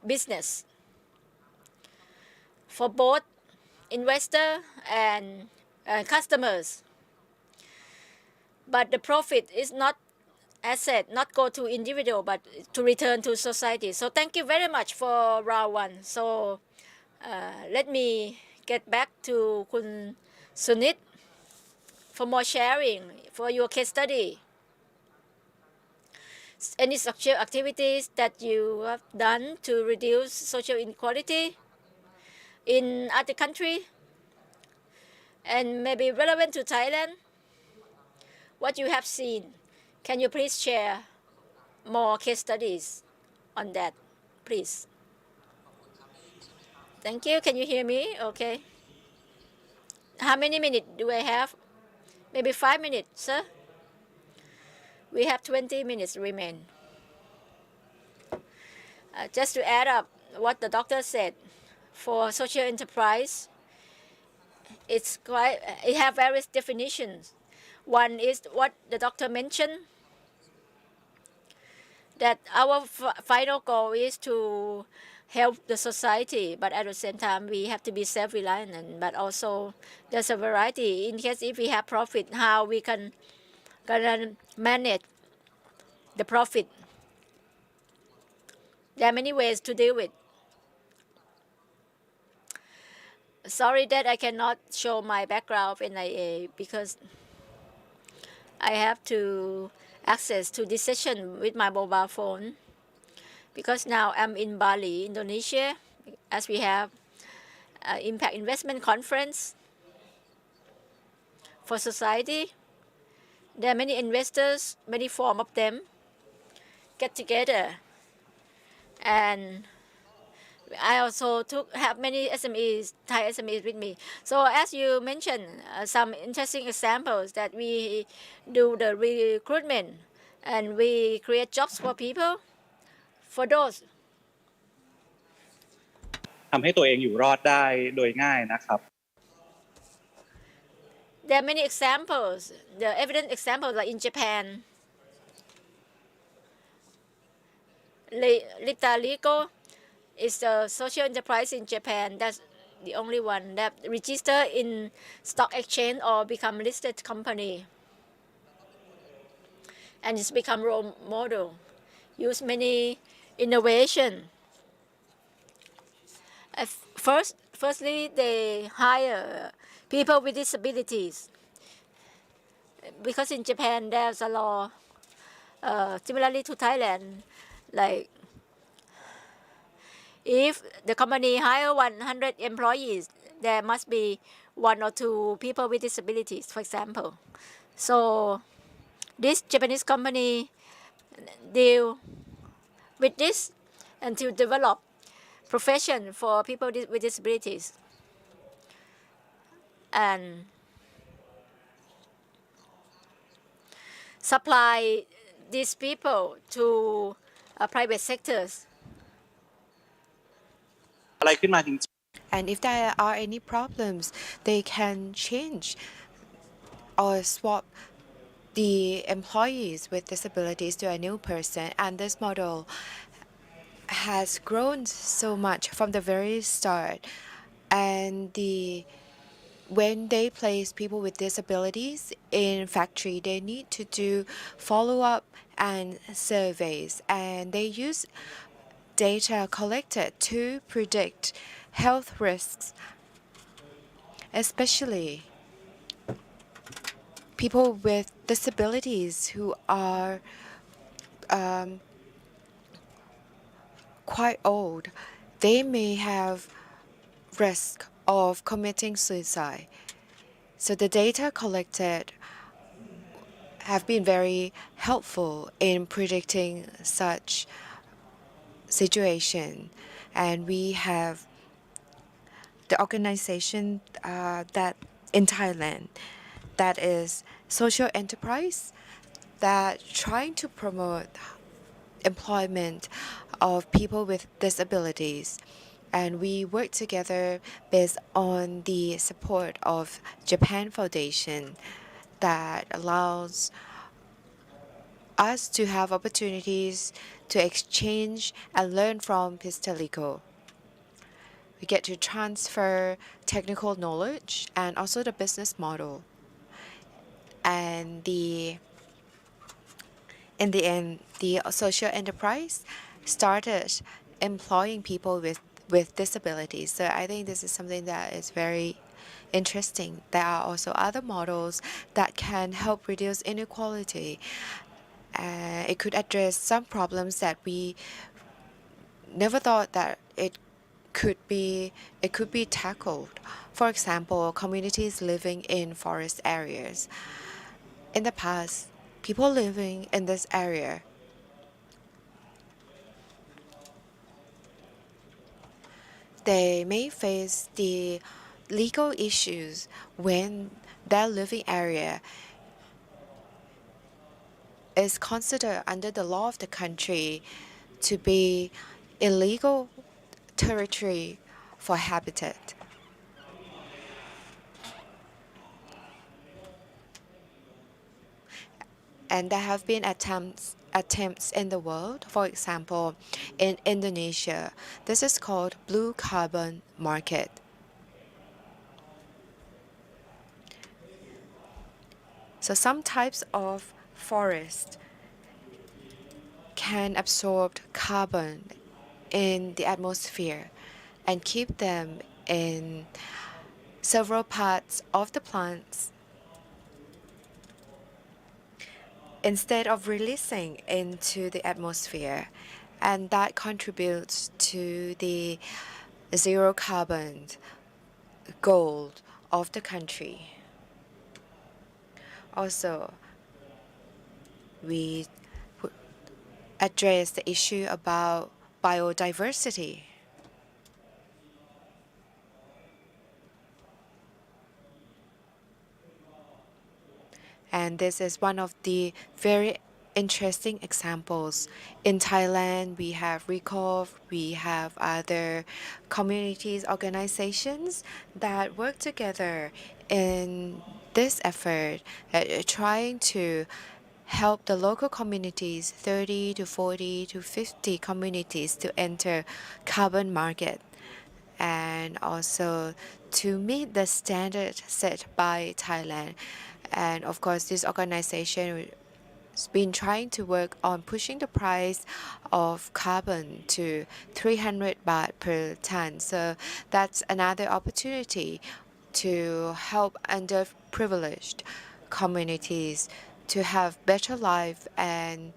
business for both investor and customers. But the profit is not asset, not go to individual, but to return to society. So thank you very much for round one. So let me get back to Kun Sunit for more sharing for your case study. Any social activities that you have done to reduce social inequality in other country and maybe relevant to Thailand, what you have seen. Can you please share more case studies on that, please? Thank you. Can you hear me? Okay. How many minutes do I have? Maybe 5 minutes, sir? We have 20 minutes remain. Just to add up what the doctor said, for social enterprise, it have various definitions. One is what the doctor mentioned, that our final goal is to help the society, but at the same time we have to be self-reliant. But also there's a variety. In case if we have profit, how we can manage the profit. There are many ways to deal with. Sorry that I cannot show my background of NIA because I have to access to this session with my mobile phone, because now I'm in Bali, Indonesia, as we have Impact Investment Conference for society. There are many investors, many form of them get together, and I also have many SMEs, Thai SMEs with me. So as you mentioned, some interesting examples that we do the recruitment and we create jobs for people. For those ทำให้ตัวเองอยู่รอดได้โดยง่ายนะครับ there are many examples, the evident examples like in Japan, Litaligo is a social enterprise in Japan. That's the only one that register in stock exchange or become listed company, and it's become role model. Use many innovation. Firstly, they hire people with disabilities, because in Japan there's a law similarly to Thailand, like if the company hire 100 employees, there must be 1 or 2 people with disabilities, for example. So this Japanese company deal with this and to develop profession for people with disabilities, and supply these people to private sectors. อะไรขึ้นมาจริง And if there are any problems, they can change or swap the employees with disabilities to a new person. And this model has grown so much from the very start. And the when they place people with disabilities in factory, they need to do follow-up and surveys, and they use data collected to predict health risks, especially people with disabilities who are quite old. They may have risk of committing suicide. So the data collected have been very helpful in predicting such situation. And we have the organization that in Thailand that is social enterprise that trying to promote employment of people with disabilities. And we work together based on the support of Japan Foundation that allows us to have opportunities to exchange and learn from Pistolico. We get to transfer technical knowledge and also the business model. And in the end, the social enterprise started employing people with disabilities. So I think this is something that is very interesting. There are also other models that can help reduce inequality. It could address some problems that we never thought that it could be tackled. For example, communities living in forest areas. In the past, people living in this area they may face the legal issues when their living area is considered under the law of the country to be illegal territory for habitat. And there have been attempts in the world, for example, in Indonesia. This is called blue carbon market. So some types of forest can absorb carbon in the atmosphere and keep them in several parts of the plants instead of releasing into the atmosphere, and that contributes to the zero carbon goal of the country. Also, we address the issue about biodiversity. And this is one of the very interesting examples. In Thailand, we have RECOV, we have other communities, organizations that work together in this effort, trying to help the local communities, 30 to 40 to 50 communities to enter carbon market, and also to meet the standard set by Thailand. And of course, this organization has been trying to work on pushing the price of carbon to 300 baht per ton. So that's another opportunity to help underprivileged communities to have better life and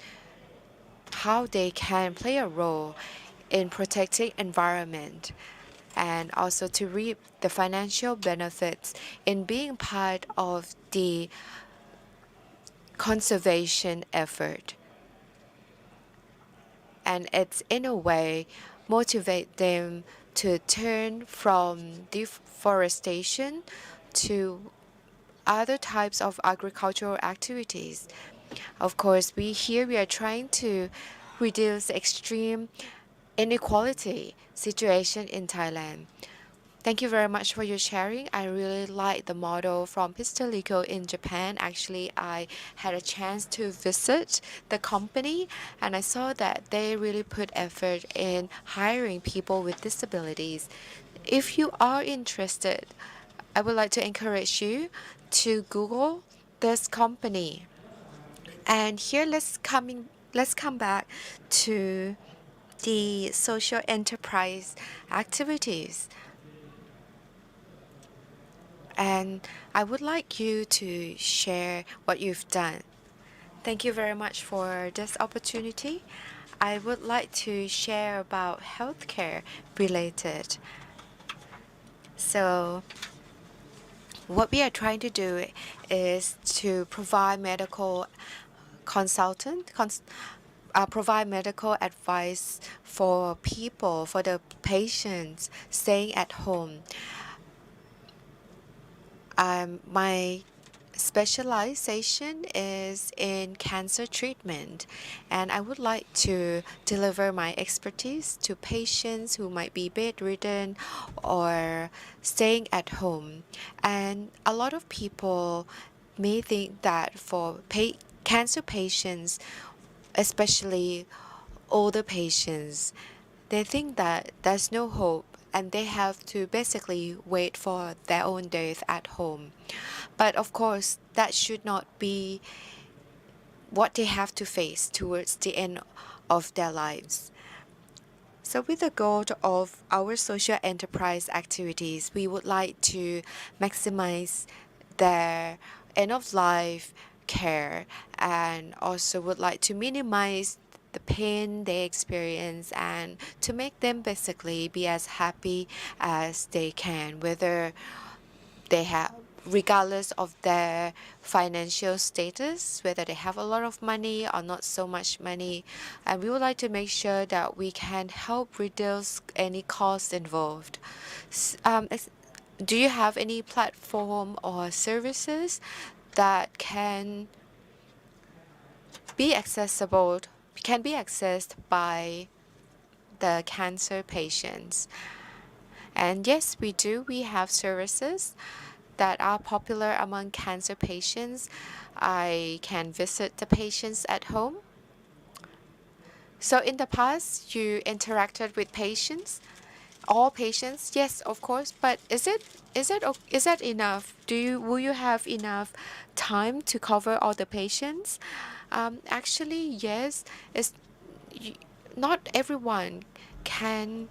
how they can play a role in protecting environment, and also to reap the financial benefits in being part of the conservation effort. And it's in a way motivate them to turn from deforestation to other types of agricultural activities. Of course, we are trying to reduce extreme inequality situation in Thailand. Thank you very much for your sharing. I really like the model from Pistolico in Japan. Actually, I had a chance to visit the company and I saw that they really put effort in hiring people with disabilities. If you are interested I would like to encourage you to Google this company. And here let's come back to the social enterprise activities. And I would like you to share what you've done. Thank you very much for this opportunity. I would like to share about healthcare related. So what we are trying to do is to provide provide medical advice for people, for the patients staying at home. My specialization is in cancer treatment, and I would like to deliver my expertise to patients who might be bedridden or staying at home. And a lot of people may think that for cancer patients, especially older patients, they think that there's no hope and they have to basically wait for their own death at home. But of course, that should not be what they have to face towards the end of their lives. So with the goal of our social enterprise activities, we would like to maximize their end of life care and also would like to minimize the pain they experience and to make them basically be as happy as they can, whether they have regardless of their financial status, whether they have a lot of money or not so much money. And we would like to make sure that we can help reduce any costs involved. Do you have any platform or services that can be accessed by the cancer patients? And yes, we do. We have services that are popular among cancer patients. I can visit the patients at home. So in the past, you interacted with patients, all patients. Yes, of course. But is that enough? Will you have enough time to cover all the patients? Actually, yes. Not everyone can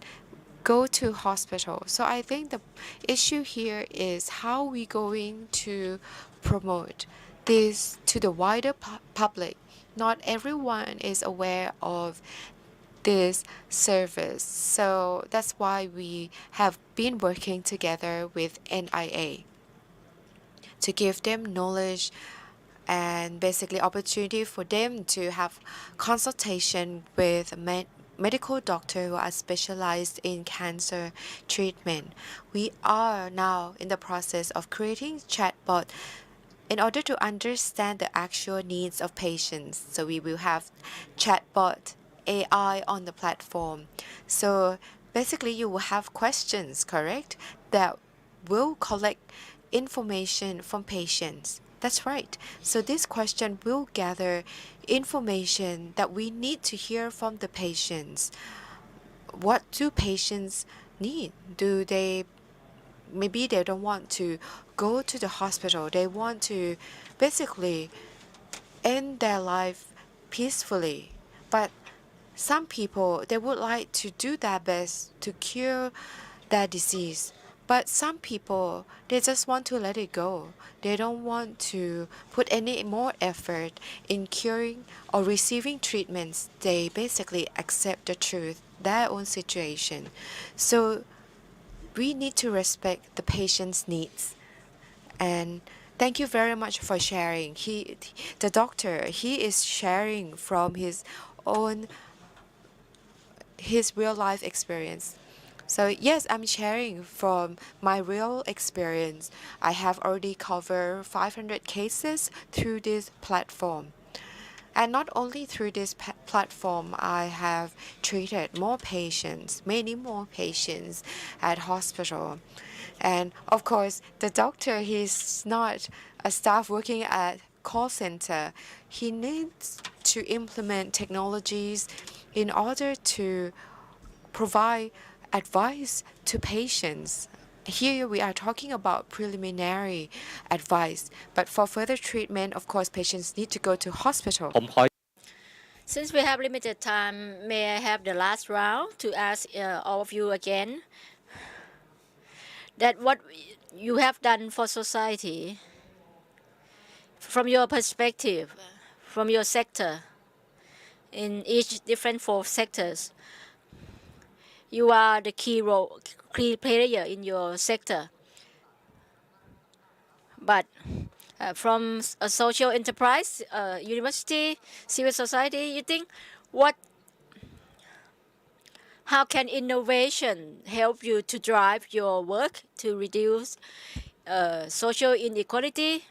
go to hospital. So I think the issue here is how we going to promote this to the wider public. Not everyone is aware of this service. So that's why we have been working together with NIA to give them knowledge and basically opportunity for them to have consultation with medical doctors who are specialized in cancer treatment. We are now in the process of creating chatbot in order to understand the actual needs of patients. So we will have chatbot AI on the platform. So basically you will have questions, correct, that will collect information from patients. That's right. So this question will gather information that we need to hear from the patients. What do patients need? Maybe they don't want to go to the hospital. They want to basically end their life peacefully. But some people, they would like to do their best to cure their disease. But some people, they just want to let it go. They don't want to put any more effort in curing or receiving treatments. They basically accept the truth, their own situation. So we need to respect the patient's needs. And thank you very much for sharing. The doctor, he is sharing from his real life experience. So yes, I'm sharing from my real experience. I have already covered 500 cases through this platform. And not only through this platform, I have treated more patients, many more patients at hospital. And of course, the doctor, he's not a staff working at call center. He needs to implement technologies in order to provide advice to patients Here we are talking about preliminary advice, but for further treatment, of course, patients need to go to hospital. ผมขอ Since we have limited time, may I have the last round to ask all of you again that what you have done for society from your perspective, from your sector, in each different 4 sectors. You are the key player in your sector. But from a social enterprise, university, civil society, you think how can innovation help you to drive your work to reduce social inequality?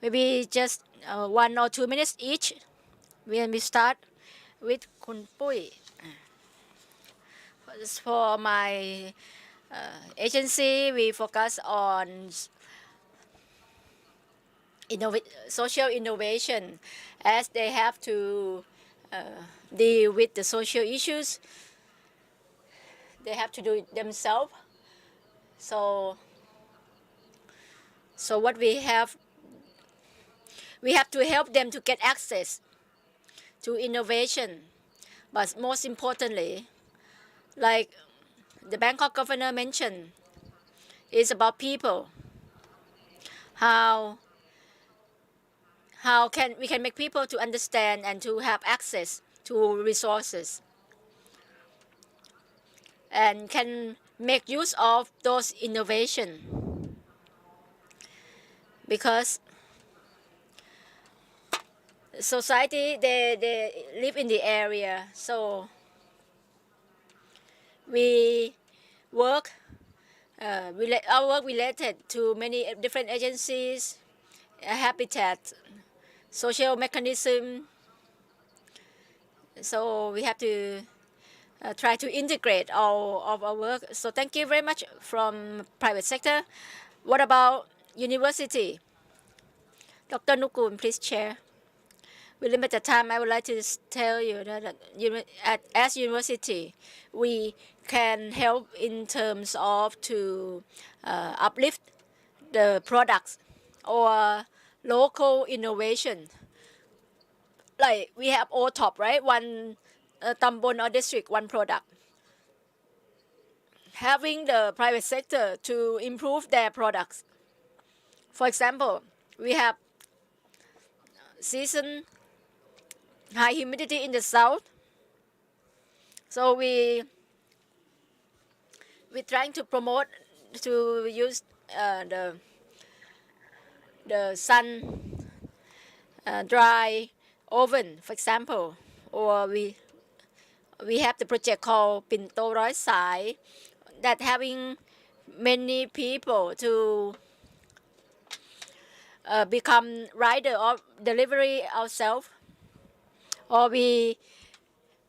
Maybe just 1 or 2 minutes each. When we start with Kun Pui. For my agency, we focus on social innovation as they have to deal with the social issues. They have to do it themselves. So what we have to help them to get access to innovation. But most importantly, like the Bangkok governor mentioned, is about people. How can we make people to understand and to have access to resources and can make use of those innovation, because society they live in the area, so we work our work related to many different agencies, habitat, social mechanism. So we have to try to integrate all of our work. So thank you very much from private sector. What about university? Dr. Nukul, please share. With limited time, I would like to tell you that as university, we can help in terms of to uplift the products or local innovation. Like we have OTOP, right? One tambon or district, one product. Having the private sector to improve their products. For example, we have season high humidity in the south, so we're trying to promote to use the sun dry oven, for example, or we have the project called Pinto Roi Sai that having many people to become rider or delivery ourselves. Or we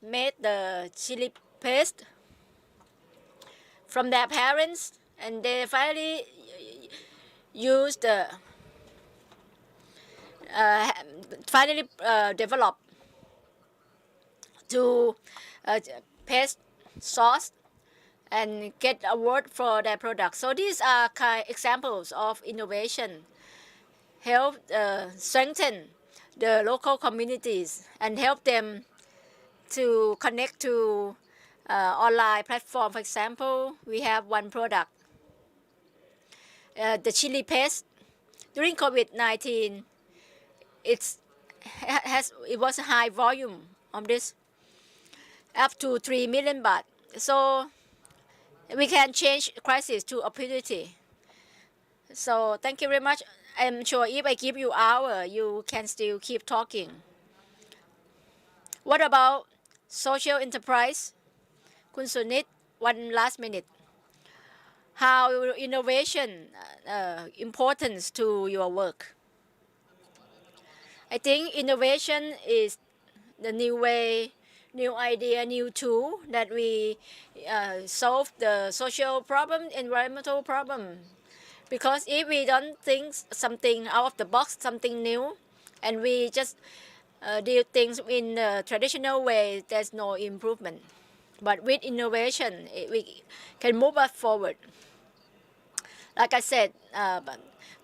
made the chili paste from their parents, and they finally used develop to paste sauce and get award for their product. So these are examples of innovation, help strengthen the local communities and help them to connect to online platform. For example, we have one product, the chili paste. During COVID-19, it was a high volume of this, up to 3 million baht. So we can change crisis to opportunity. So thank you very much. I'm sure if I give you hour, you can still keep talking. What about social enterprise? Kun Sunit, one last minute. How innovation importance to your work? I think innovation is the new way, new idea, new tool that we solve the social problem, environmental problem. Because if we don't think something out of the box, something new, and we just do things in the traditional way, there's no improvement. But with innovation, we can move us forward. Like I said,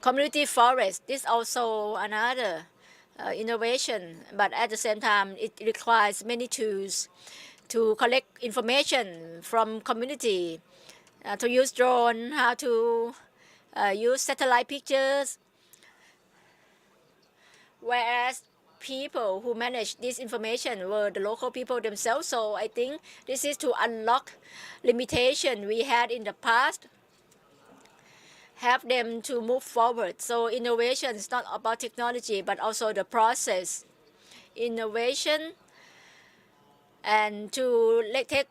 community forest, this also another innovation, but at the same time, it requires many tools to collect information from community, to use drone, how to use satellite pictures, whereas people who manage this information were the local people themselves. So I think this is to unlock limitation we had in the past, help them to move forward. So innovation is not about technology, but also the process. Innovation and to take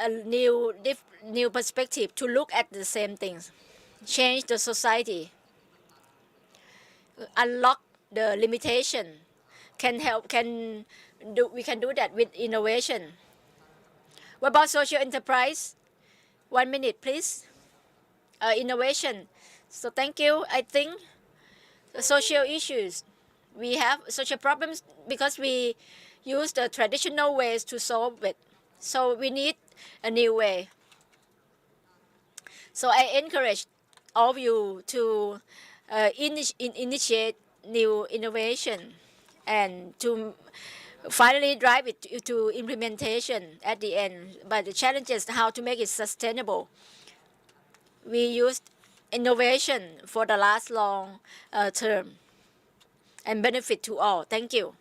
a new perspective to look at the same things, change the society, unlock the limitation. We can do that with innovation. What about social enterprise? 1 minute, please. Innovation. So thank you. I think the social issues, we have social problems because we use the traditional ways to solve it. So we need a new way. So I encourage all of you to initiate new innovation and to finally drive it to implementation at the end. But the challenge is how to make it sustainable. We used innovation for the last long term and benefit to all. Thank you.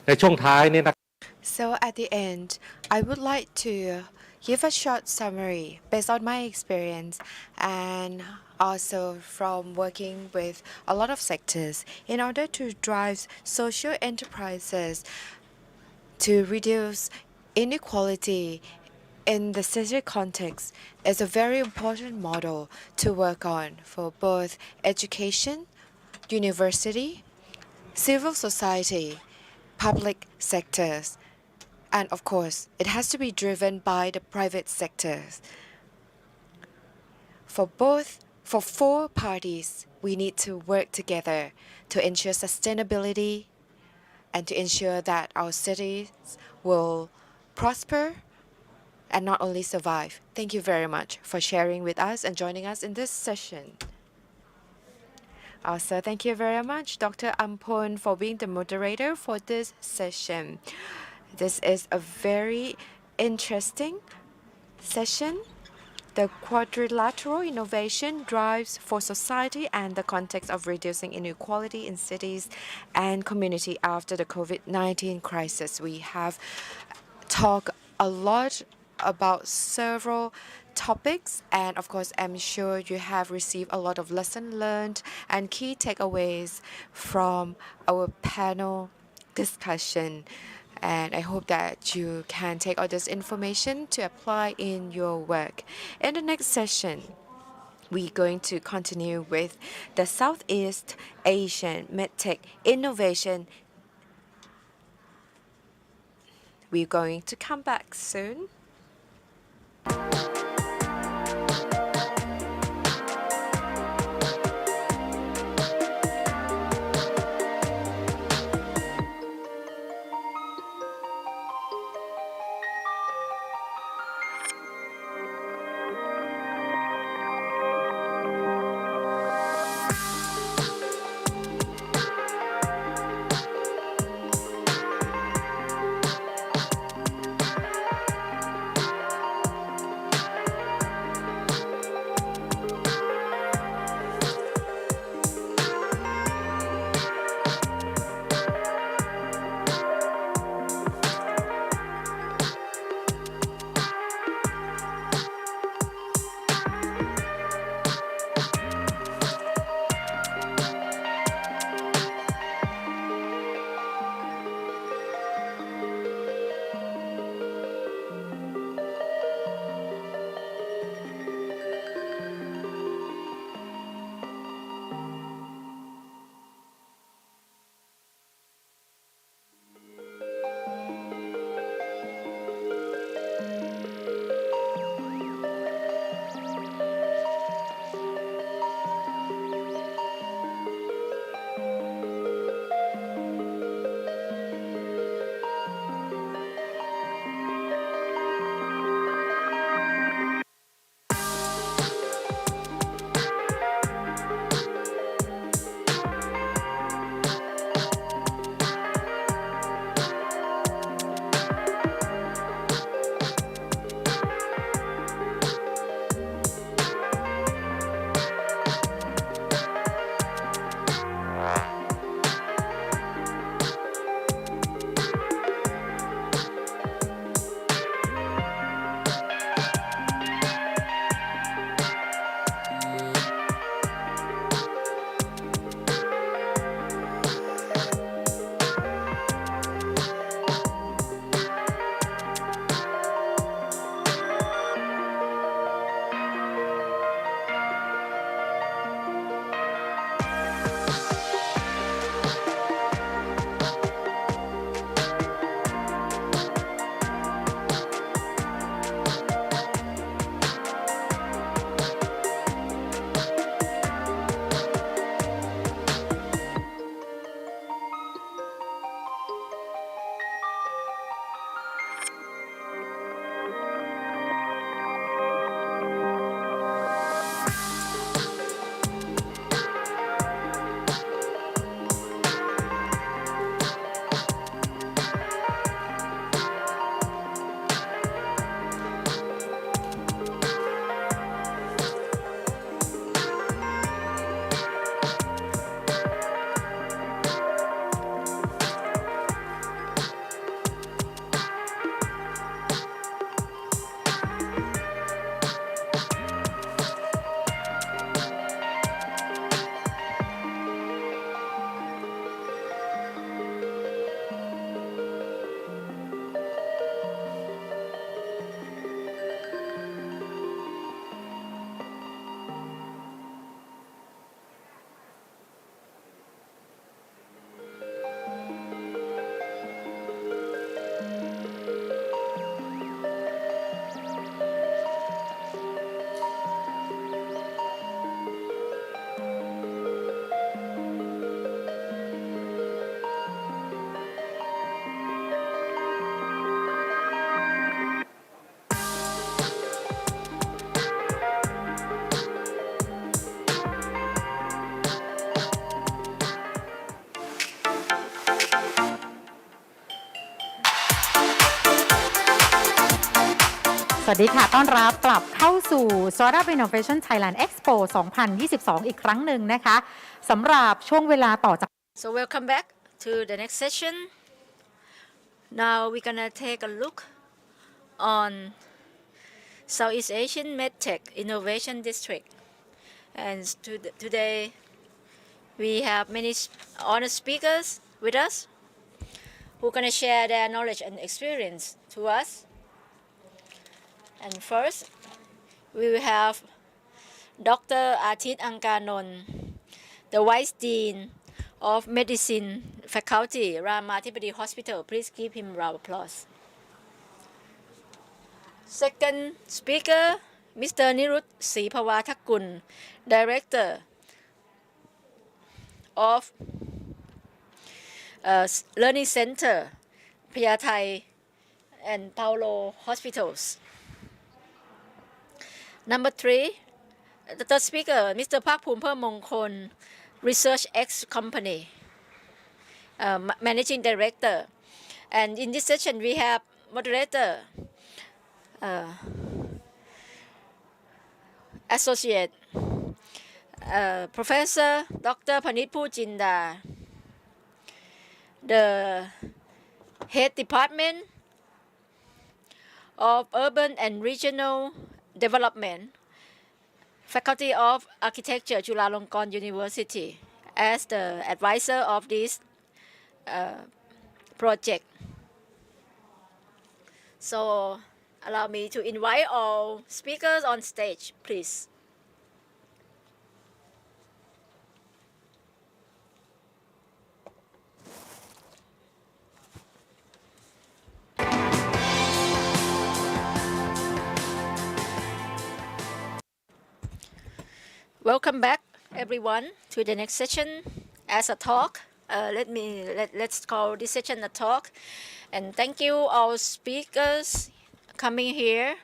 ในช่วงท้ายนี่นะ So at the end, I would like to give a short summary based on my experience and also from working with a lot of sectors in order to drive social enterprises to reduce inequality in the city context is a very important model to work on for both education, university, civil society, public sectors, and of course, it has to be driven by the private sectors. For four parties, we need to work together to ensure sustainability and to ensure that our cities will prosper and not only survive. Thank you very much for sharing with us and joining us in this session. Also, thank you very much, Dr. Ampon, for being the moderator for this session. This is a very interesting session. The quadrilateral innovation drives for society and the context of reducing inequality in cities and community after the COVID-19 crisis. We have talked a lot about several topics, and of course, I'm sure you have received a lot of lessons learned and key takeaways from our panel discussion. And I hope that you can take all this information to apply in your work. In the next session, we're going to continue with the Southeast Asian MedTech Innovation. We're going to come back soon. ดีค่ะต้อนรับกลับเข้าสู่ Startup Innovation Thailand Expo 2022 อีกครั้งหนึ่งนะคะสำหรับช่วงเวลาต่อจาก So welcome back to the next session. Now we're gonna take a look on Southeast Asian MedTech Innovation District. And today we have many honored speakers with us who are gonna share their knowledge and experience to us. And first, we will have Dr. Atit Angkanon, the Vice Dean of Medicine Faculty, Ramathipati Hospital. Please give him a round of applause. Second speaker, Mr. Nirut Sripawathakul, Director of Learning Center, Phayyathai and Paulo Hospitals. Number three, the third speaker, Mr. Park Phumper Mongkon, Research X Company, Managing Director. And in this session, we have moderator, Associate Professor Dr. Panit Pujinda, the Head Department of Urban and Regional Development, Faculty of Architecture, Chulalongkorn University, as the advisor of this project. So allow me to invite all speakers on stage, please. Welcome back, everyone, to the next session as a talk. Let's call this session a talk. And thank you, all speakers coming here.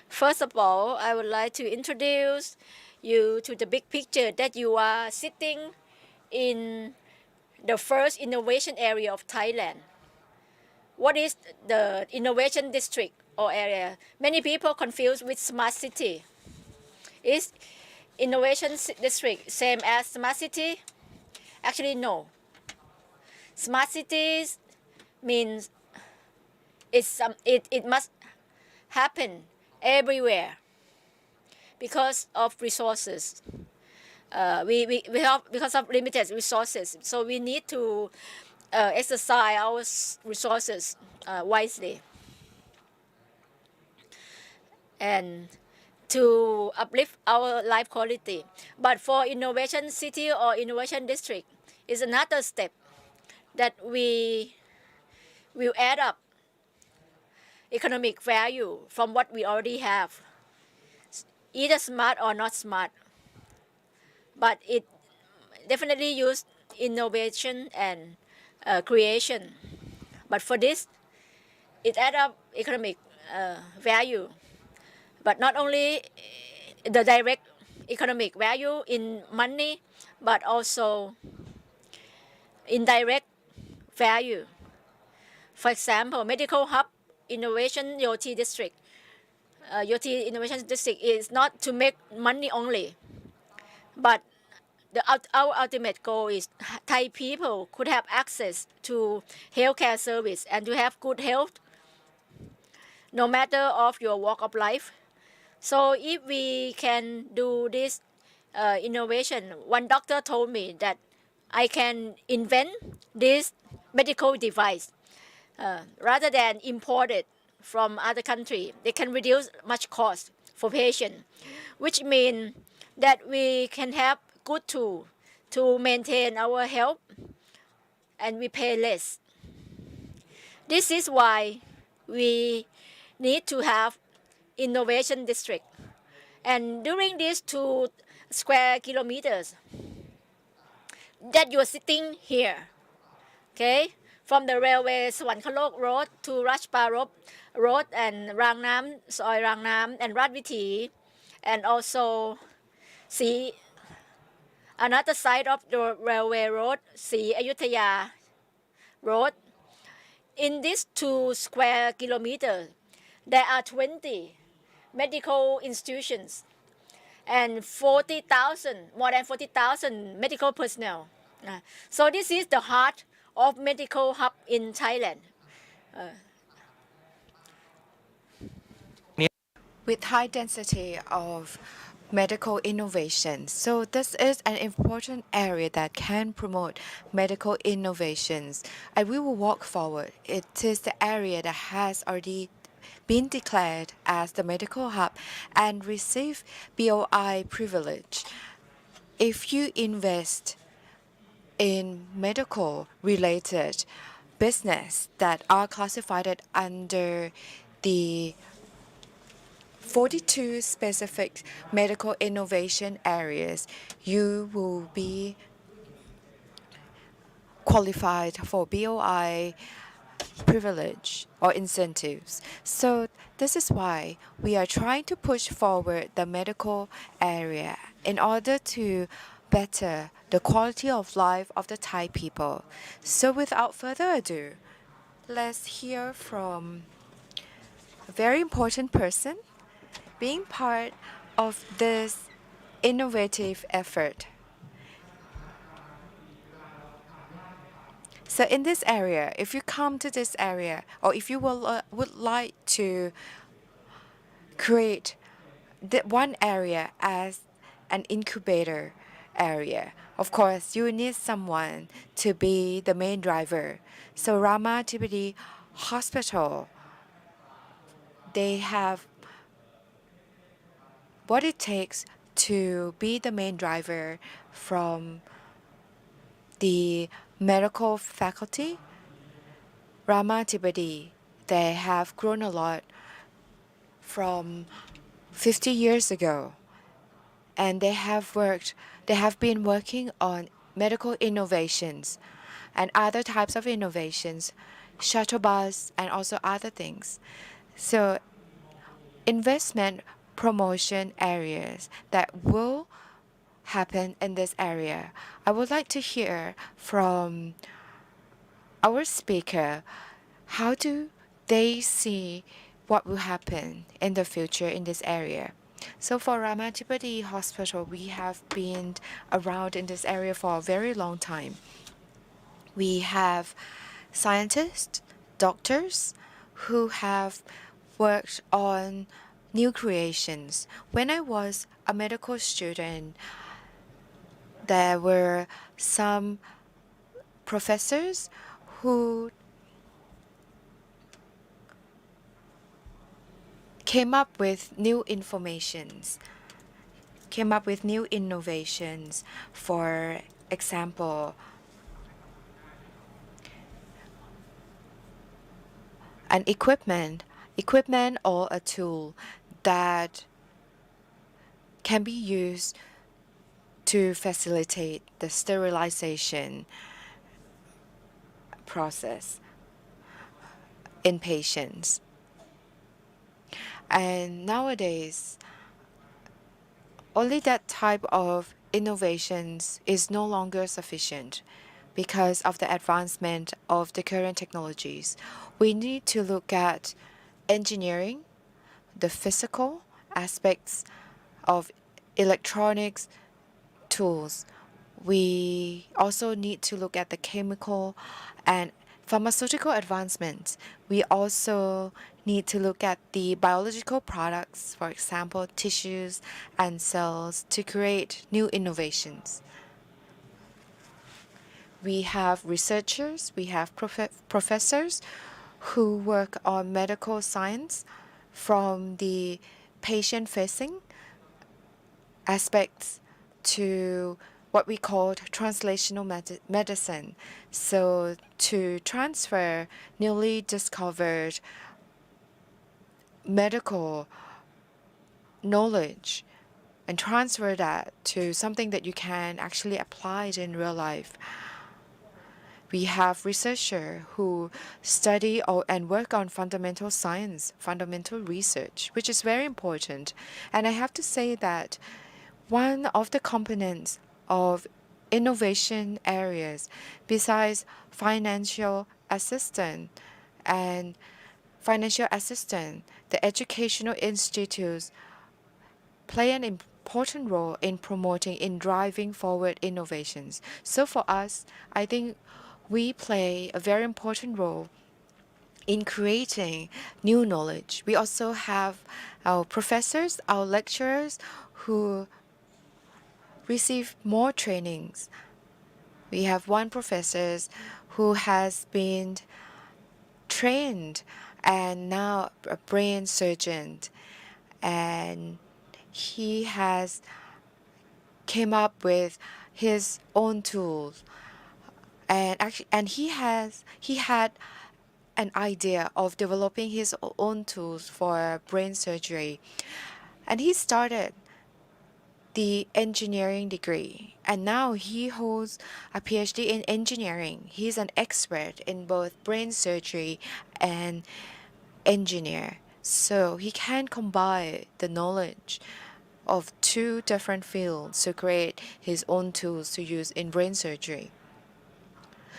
First of all, I would like to introduce you to the big picture that you are sitting in the first innovation area of Thailand. What is the innovation district or area? Many people confuse with smart city. Is innovation district same as smart city? Actually, no. Smart cities means it must happen everywhere because of resources. We have because of limited resources, so we need to exercise our resources wisely and to uplift our life quality. But for innovation city or innovation district is another step that we will add up economic value from what we already have, either smart or not smart. But it definitely use innovation and creation. But for this, it add up economic value. But not only the direct economic value in money, but also indirect value. For example, Medical Hub Innovation Yoti District. Yoti Innovation District is not to make money only, but our ultimate goal is Thai people could have access to healthcare service and to have good health no matter of your walk of life. So if we can do this innovation, one doctor told me that I can invent this medical device rather than import it from other country. They can reduce much cost for patient, which means that we can have good tool to maintain our health and we pay less. This is why we need to have innovation district. And during these 2 square kilometers that you're sitting here, okay, from the railway Swankhalok Road to Rajparop Road and Rang Nam, Soi Rang Nam and Radvithi, and also see another side of the railway road, see Ayutthaya Road. In these 2 square kilometers, there are 20 medical institutions and 40,000, more than 40,000 medical personnel. So this is the heart of medical hub in Thailand. With high density of medical innovation. So this is an important area that can promote medical innovations. And we will walk forward. It is the area that has already been declared as the medical hub and receive BOI privilege. If you invest in medical related business that are classified under the 42 specific medical innovation areas, you will be qualified for BOI privilege or incentives. So this is why we are trying to push forward the medical area in order to better the quality of life of the Thai people. So without further ado, let's hear from a very important person being part of this innovative effort. So in this area, if you come to this area, or if you would like to create one area as an incubator area, of course, you need someone to be the main driver. So Rama Thibidi Hospital, they have what it takes to be the main driver from the medical faculty. Rama Thibidi, they have grown a lot from 50 years ago, and they have been working on medical innovations and other types of innovations, shuttle bus and also other things. So investment promotion areas that will happen in this area. I would like to hear from our speaker, how do they see what will happen in the future in this area? So for Rama Thibidi Hospital, we have been around in this area for a very long time. We have scientists, doctors who have worked on new creations. When I was a medical student, there were some professors who came up with new innovations. For example, an equipment or a tool that can be used to facilitate the sterilization process in patients. And nowadays, only that type of innovations is no longer sufficient because of the advancement of the current technologies. We need to look at engineering, the physical aspects of electronics tools. We also need to look at the chemical and pharmaceutical advancements. We also need to look at the biological products, for example, tissues and cells, to create new innovations. We have researchers, we have professors who work on medical science from the patient-facing aspects to what we call translational medicine. So to transfer newly discovered medical knowledge and transfer that to something that you can actually apply it in real life. We have researchers who study and work on fundamental science, fundamental research, which is very important. And I have to say that one of the components of innovation areas, besides financial assistance and financial assistance, the educational institutes play an important role in promoting in driving forward innovations. So for us, I think we play a very important role in creating new knowledge. We also have our professors, our lecturers who receive more trainings. We have one professor who has been trained and now a brain surgeon, and he has came up with his own tools, and he had an idea of developing his own tools for brain surgery, and he started the engineering degree, and now he holds a PhD in engineering. He's an expert in both brain surgery and engineer, so he can combine the knowledge of two different fields to create his own tools to use in brain surgery.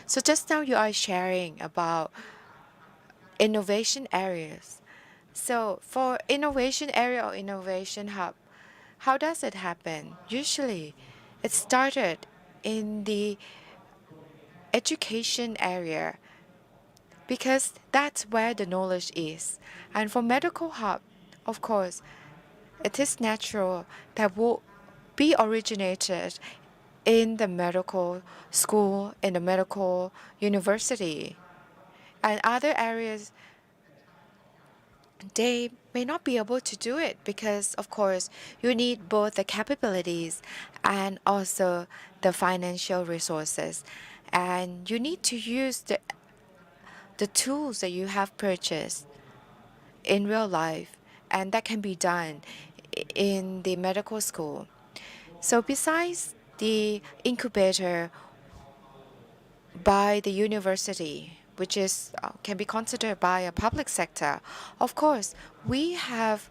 So just now you are sharing about innovation areas. So for innovation area or innovation hub, how does it happen? Usually it started in the education area because that's where the knowledge is. And for medical hub, of course, it is natural that will be originated in the medical school, in the medical university. And other areas, they may not be able to do it because, of course, you need both the capabilities and also the financial resources. And you need to use the tools that you have purchased in real life, and that can be done in the medical school. So besides the incubator by the university, which is can be considered by a public sector, of course, we have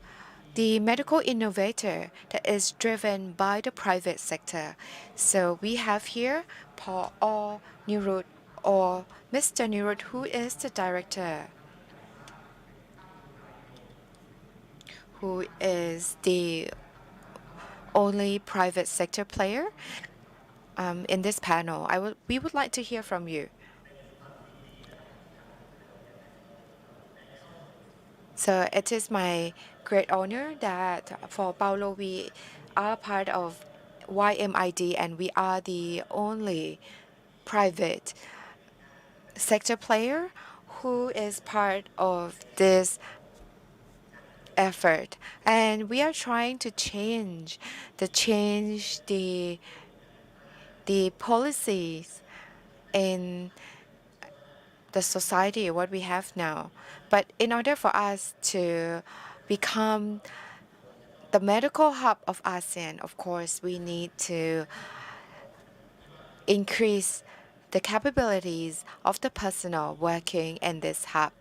the medical innovator that is driven by the private sector. So we have here Paul Nirut or Mr. Nirut, who is the director, who is the only private sector player in this panel. We would like to hear from you. So it is my great honor that for Paulo, we are part of YMID and we are the only private sector player who is part of this effort. And we are trying to change the policies in the society, what we have now. But in order for us to become the medical hub of ASEAN, of course, we need to increase the capabilities of the personnel working in this hub.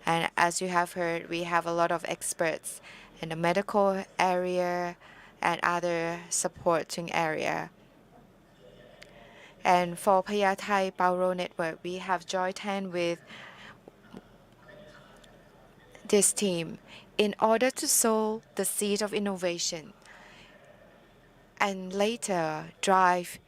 And as you have heard, we have a lot of experts in the medical area and other supporting area. And for Payathai Pauro Network, we have joined hands with this team in order to sow the seed of innovation and later drive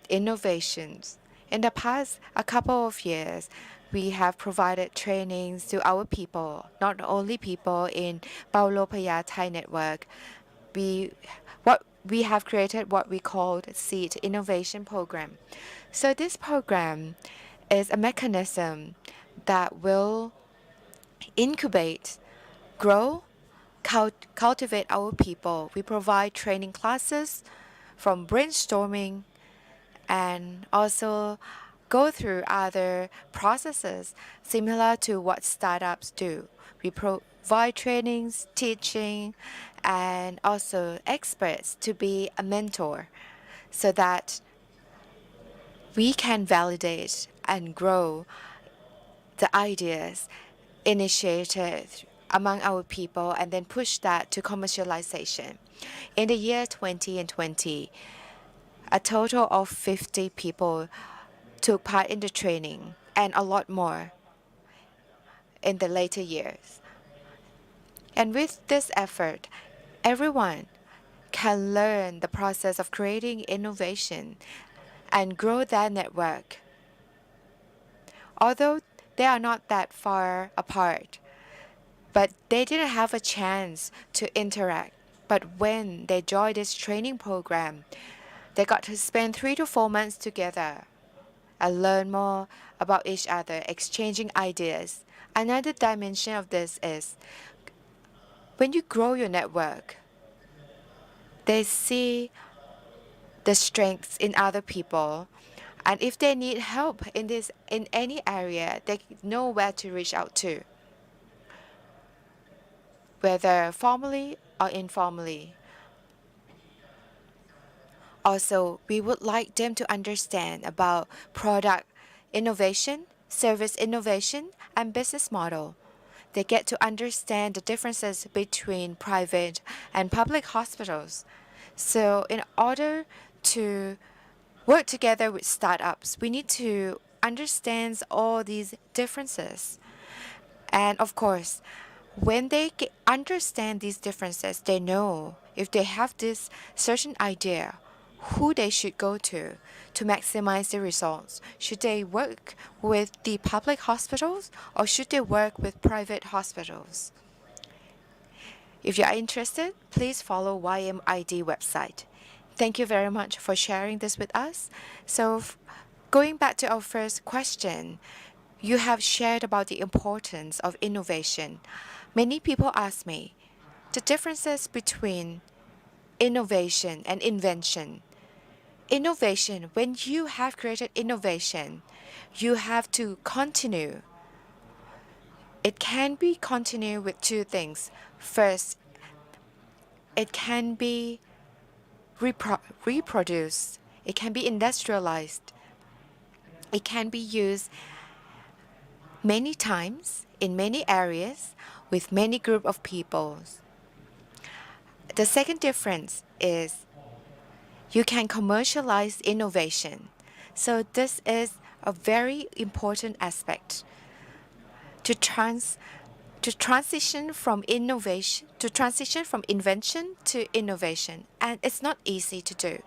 innovations. In the past a couple of years, we have provided trainings to our people, not only people in Paulo Payathai Network. We have created what we call Seed Innovation Program. So this program is a mechanism that will incubate, grow, cultivate our people. We provide training classes from brainstorming and also go through other processes similar to what startups do. We provide trainings, teaching, and also experts to be a mentor so that we can validate and grow the ideas initiated among our people and then push that to commercialization. In the year 2020, a total of 50 people took part in the training and a lot more in the later years. And with this effort, everyone can learn the process of creating innovation and grow their network. Although they are not that far apart, but they didn't have a chance to interact. But when they joined this training program, they got to spend 3 to 4 months together and learn more about each other, exchanging ideas. Another dimension of this is when you grow your network, they see the strengths in other people, and if they need help in any area, they know where to reach out to, whether formally or informally. Also, we would like them to understand about product innovation, service innovation, and business model. They get to understand the differences between private and public hospitals. So in order to work together with startups, we need to understand all these differences. And of course, when they understand these differences, they know if they have this certain idea, who they should go to maximize the results. Should they work with the public hospitals or should they work with private hospitals? If you are interested, please follow YMID website. Thank you very much for sharing this with us. So going back to our first question, you have shared about the importance of innovation. Many people ask me the differences between innovation and invention. Innovation, when you have created innovation, you have to continue. It can be continued with two things. First, it can be reproduced. It can be industrialized. It can be used many times in many areas with many group of people. The second difference is you can commercialize innovation. So this is a very important aspect to transition from invention to innovation, and it's not easy to do.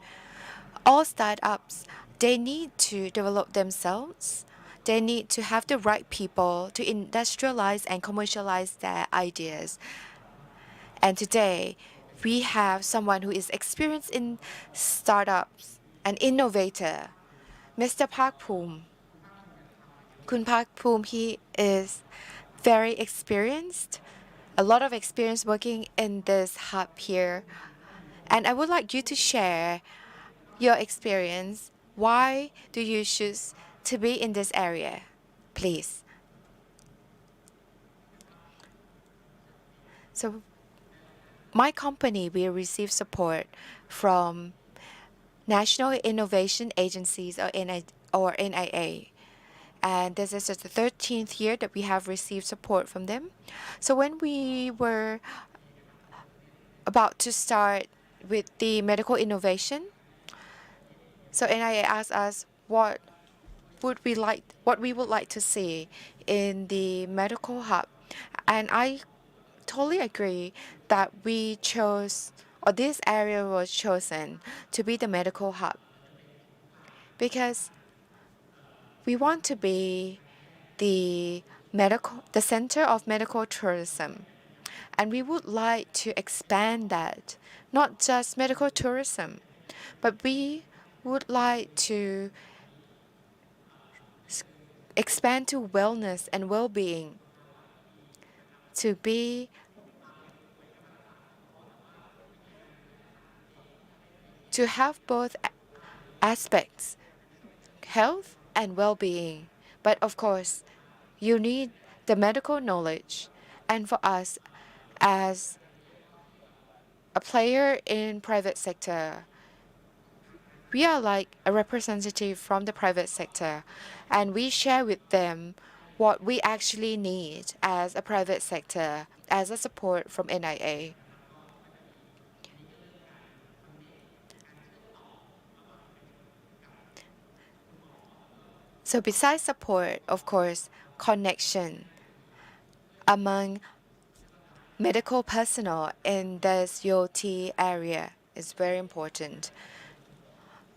All startups, they need to develop themselves. They need to have the right people to industrialize and commercialize their ideas. And today, we have someone who is experienced in startups, an innovator, Mr. Park Poom. Kun Park Poom, he is very experienced, a lot of experience working in this hub here. And I would like you to share your experience. Why do you choose to be in this area? Please. So my company will receive support from National Innovation Agencies or NIA. And this is the 13th year that we have received support from them. So when we were about to start with the medical innovation, so NIA asked us what we would like to see in the medical hub. And I totally agree that we chose, or this area was chosen to be the medical hub, because we want to be the center of medical tourism, and we would like to expand that, not just medical tourism, but we would like to expand to wellness and well-being, to have both aspects, health and well-being. But of course, you need the medical knowledge. And for us, as a player in private sector, we are like a representative from the private sector, and we share with them what we actually need as a private sector, as a support from NIA. So besides support, of course, connection. among medical personnel in this UOT area is very important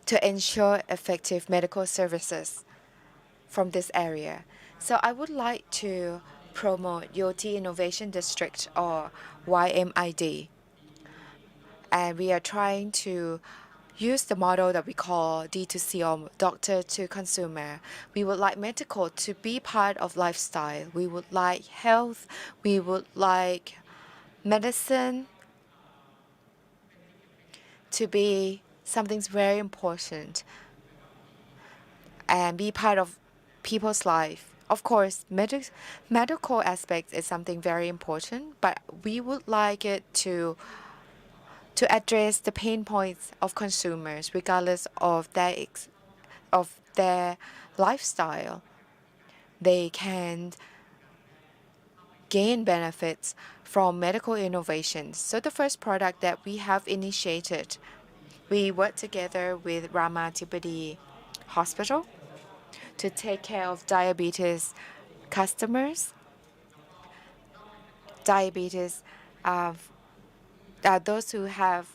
to ensure effective medical services from this area. So I would like to promote UOT Innovation District or YMID. And we are trying to use the model that we call D2C or doctor to consumer. We would like medical to be part of lifestyle. We would like health. We would like medicine to be something very important and be part of people's life. Of course, medical aspects is something very important, but we would like it to address the pain points of consumers regardless of their lifestyle. They can gain benefits from medical innovations. So the first product that we have initiated, we work together with Ramatipadi Hospital to take care of diabetes customers. Diabetes those who have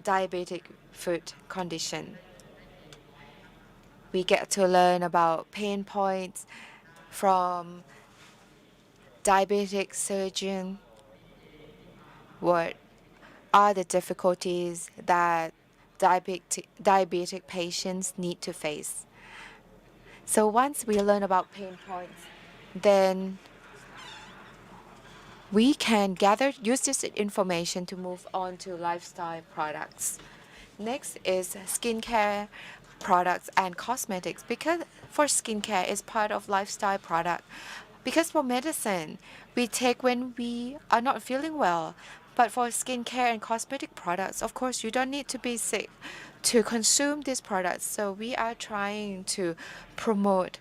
diabetic foot condition. We get to learn about pain points from diabetic surgeon. What are the difficulties that diabetic patients need to face? So once we learn about pain points, then we can use this information to move on to lifestyle products. Next is skincare products and cosmetics, because for skincare is part of lifestyle product. Because for medicine, we take when we are not feeling well. But for skincare and cosmetic products, of course, you don't need to be sick to consume these products. So we are trying to promote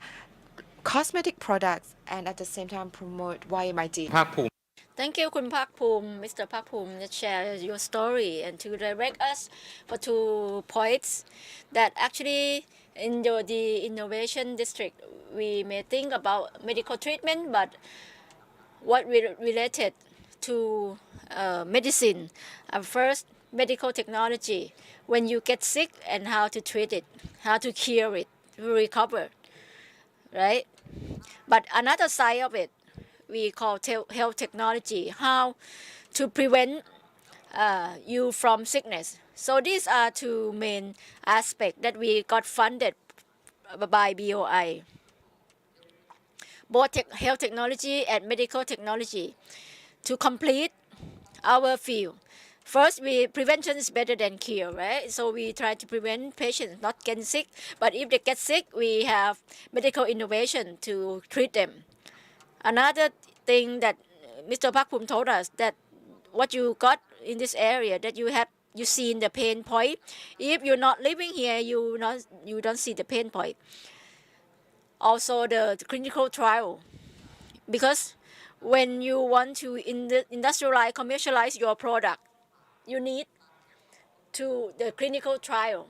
cosmetic products and at the same time promote YMID. ภาคภูมิ Thank you, Kun Park Poom, Mr. Park Poom, to share your story and to direct us for 2 points that actually in the innovation district, we may think about medical treatment, but what related to medicine. First, medical technology, when you get sick and how to treat it, how to cure it, to recover, right? But another side of it, we call health technology, how to prevent you from sickness. So these are 2 main aspects that we got funded by BOI. Both health technology and medical technology to complete our field. First, prevention is better than cure, right? So we try to prevent patients not getting sick. But if they get sick, we have medical innovation to treat them. Another thing that Mr. Park Poom told us, that what you got in this area, that you see in the pain point. If you're not living here, you don't see the pain point. Also the clinical trial, because when you want to industrialize, commercialize your product, you need to the clinical trial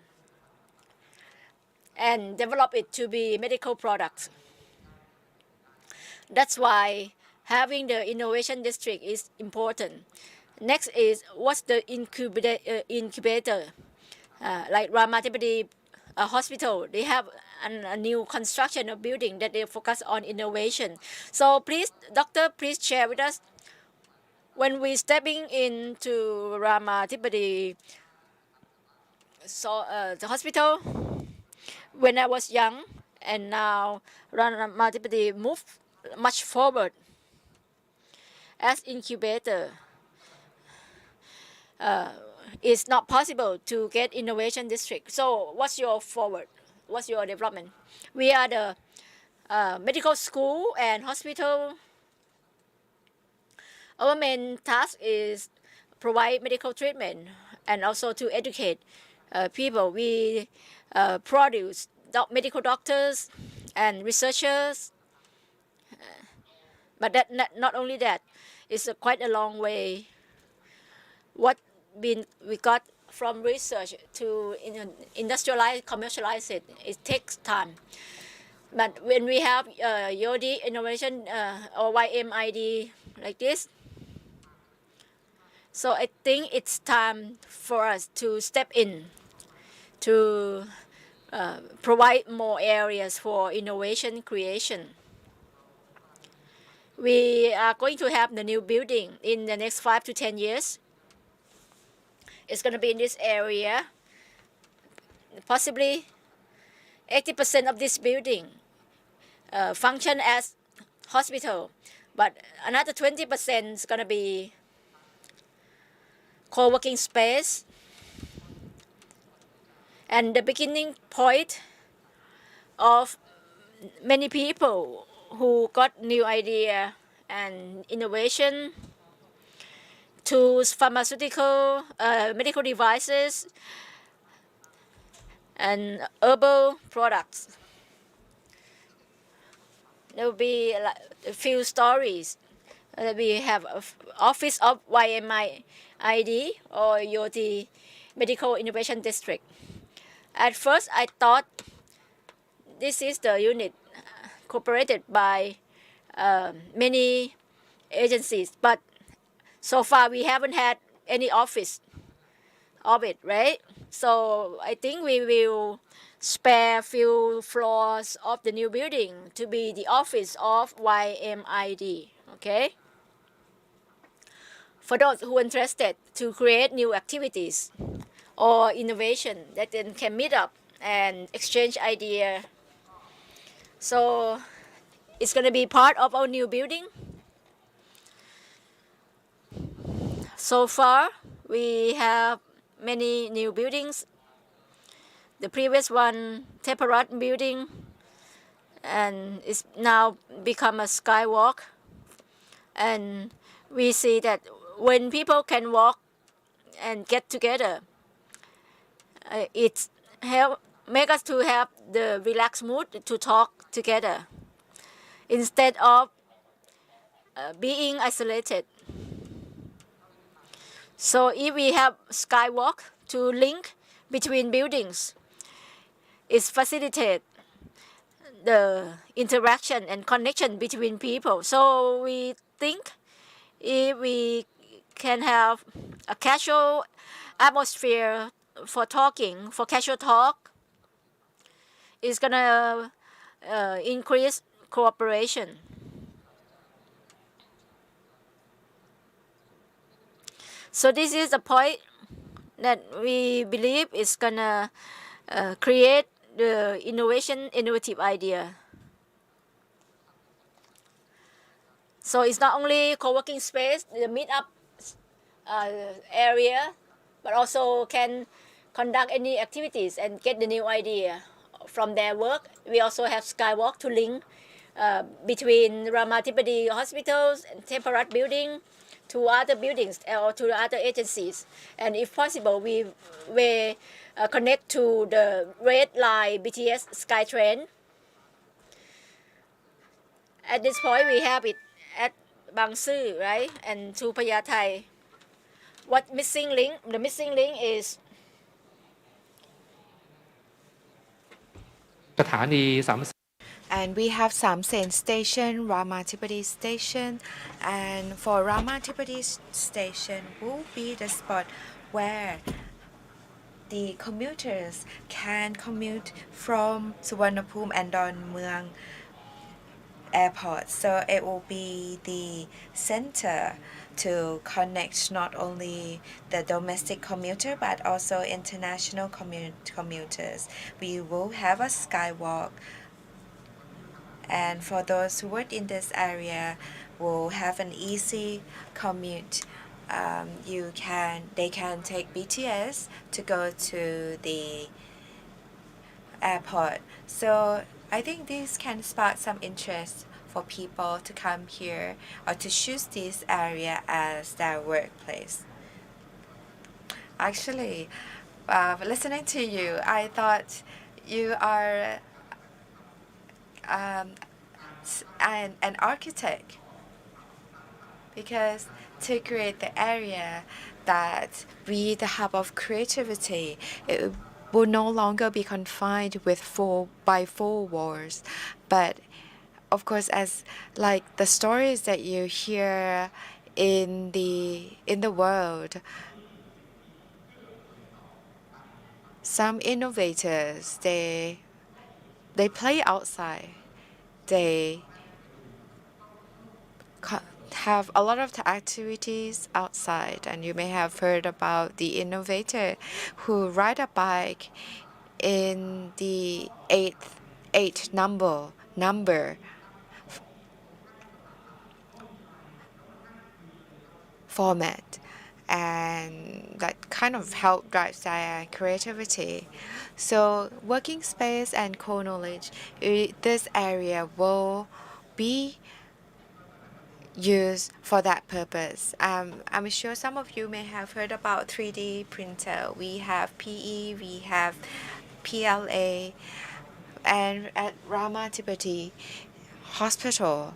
and develop it to be medical products. That's why having the innovation district is important. Next is what's the incubator, like Ramatipadi Hospital. They have a new construction of building that they focus on innovation. So please, doctor, please share with us, when we stepping into Ramatipadi the hospital, when I was young, and now Ramatipadi moved much forward as incubator. It's not possible to get innovation district. So what's your forward? What's your development? We are the medical school and hospital. Our main task is provide medical treatment and also to educate people. We produce medical doctors and researchers. But not only that, it's quite a long way. What we got from research to industrialize, commercialize it, it takes time. But when we have YOD innovation or YMID like this, so I think it's time for us to step in to provide more areas for innovation creation. We are going to have the new building in the next 5 to 10 years. It's going to be in this area. Possibly 80% of this building function as hospital, but another 20% is going to be co-working space. And the beginning point of many people who got new idea and innovation tools, pharmaceutical, medical devices, and herbal products. There will be a few stories. We have an office of YMID or YOT Medical Innovation District. At first, I thought this is the unit cooperated by many agencies, but so far we haven't had any office of it, right? So I think we will spare few floors of the new building to be the office of YMID, okay? For those who are interested to create new activities or innovation that then can meet up and exchange idea. So it's going to be part of our new building. So far, we have many new buildings. The previous one, Teparat building, and it's now become a skywalk. And we see that when people can walk and get together, it make us to have the relaxed mood to talk together instead of being isolated. So if we have skywalk to link between buildings, it facilitates the interaction and connection between people. So we think if we can have a casual atmosphere for talking, for casual talk, it's gonna increase cooperation. So this is the point that we believe is gonna create the innovative idea. So it's not only co-working space, the meet-up area, but also can conduct any activities and get the new idea from their work. We also have skywalk to link between Ramatipadi hospitals and Teparat building to other buildings or to other agencies. And if possible, we connect to the Red Line BTS SkyTrain. At this point, we have it at Bang Su, right? And to Payathai. What missing link? The missing link is สถานีสาม And we have Samsen Station, Ramatipadi Station, and for Ramatipadi Station will be the spot where the commuters can commute from Suvarnabhumi and Don Mueang airport. So it will be the center to connect not only the domestic commuter but also international commuters. We will have a skywalk, and for those who work in this area will have an easy commute. They can take BTS to go to the airport. So I think this can spark some interest for people to come here or to choose this area as their workplace. Actually, listening to you, I thought you are an architect, because to create the area that be the hub of creativity, it will no longer be confined with four walls, but of course, as like the stories that you hear in the world, some innovators they play outside. They have a lot of the activities outside, and you may have heard about the innovator who ride a bike in the eighth number format, and that kind of help drive their creativity. So working space and co-knowledge, this area will be used for that purpose. I'm sure some of you may have heard about 3D printer. We have PE, we have PLA, and at Ramatipati Hospital,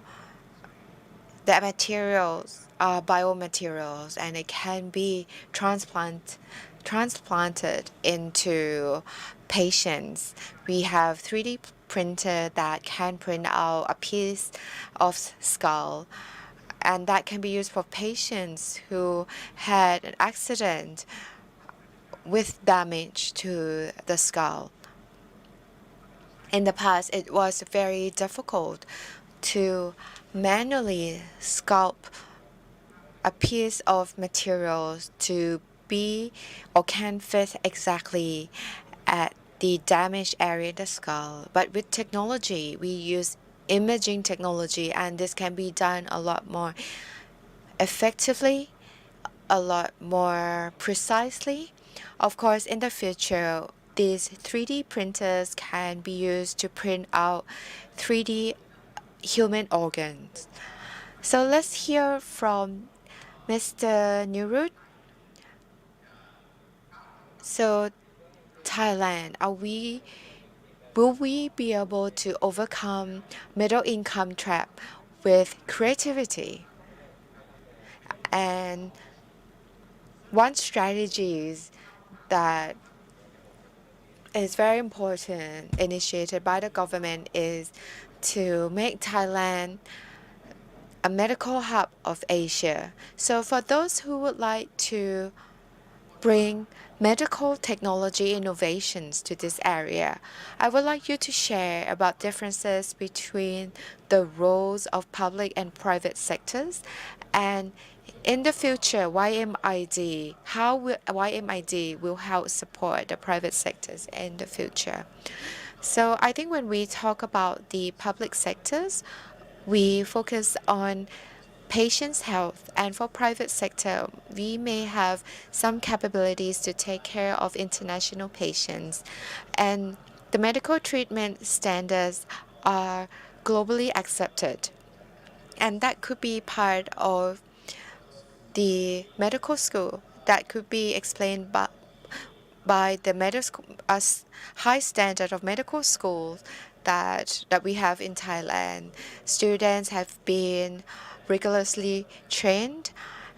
the materials are biomaterials, and it can be transplanted into patients. We have 3D printer that can print out a piece of skull, and that can be used for patients who had an accident with damage to the skull. In the past, it was very difficult to manually sculpt a piece of materials to be or can fit exactly at the damaged area of the skull. But with technology, we use imaging technology, and this can be done a lot more effectively, a lot more precisely. Of course, in the future, these 3D printers can be used to print out 3D human organs. So let's hear from Mr. Nurut. So Thailand, will we be able to overcome middle income trap with creativity? And one strategies that is very important initiated by the government is to make Thailand a medical hub of Asia. So for those who would like to bring medical technology innovations to this area, I would like you to share about differences between the roles of public and private sectors, and in the future, how YMID will help support the private sectors in the future. So I think when we talk about the public sectors, we focus on patients' health, and for private sector, we may have some capabilities to take care of international patients, and the medical treatment standards are globally accepted, and that could be part of the medical school that could be explained by the high standard of medical schools that we have in Thailand. Students have been rigorously trained,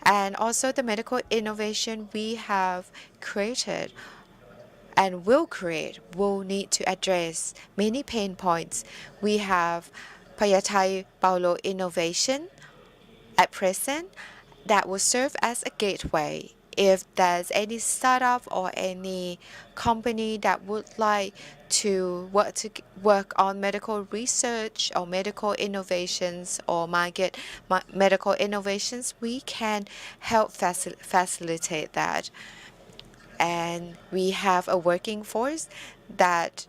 and also the medical innovation we have created and will create will need to address many pain points. We have Payathai Paulo innovation at present that will serve as a gateway. If there's any startup or any company that would like to work on medical research or medical innovations or medical innovations, we can help facilitate that. And we have a working force that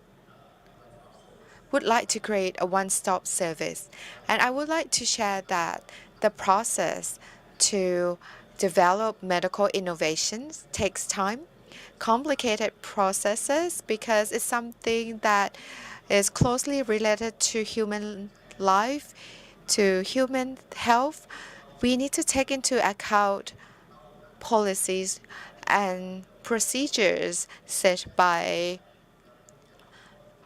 would like to create a one-stop service. And I would like to share that the process to develop medical innovations takes time, complicated processes, because it's something that is closely related to human life, to human health. We need to take into account policies and procedures set by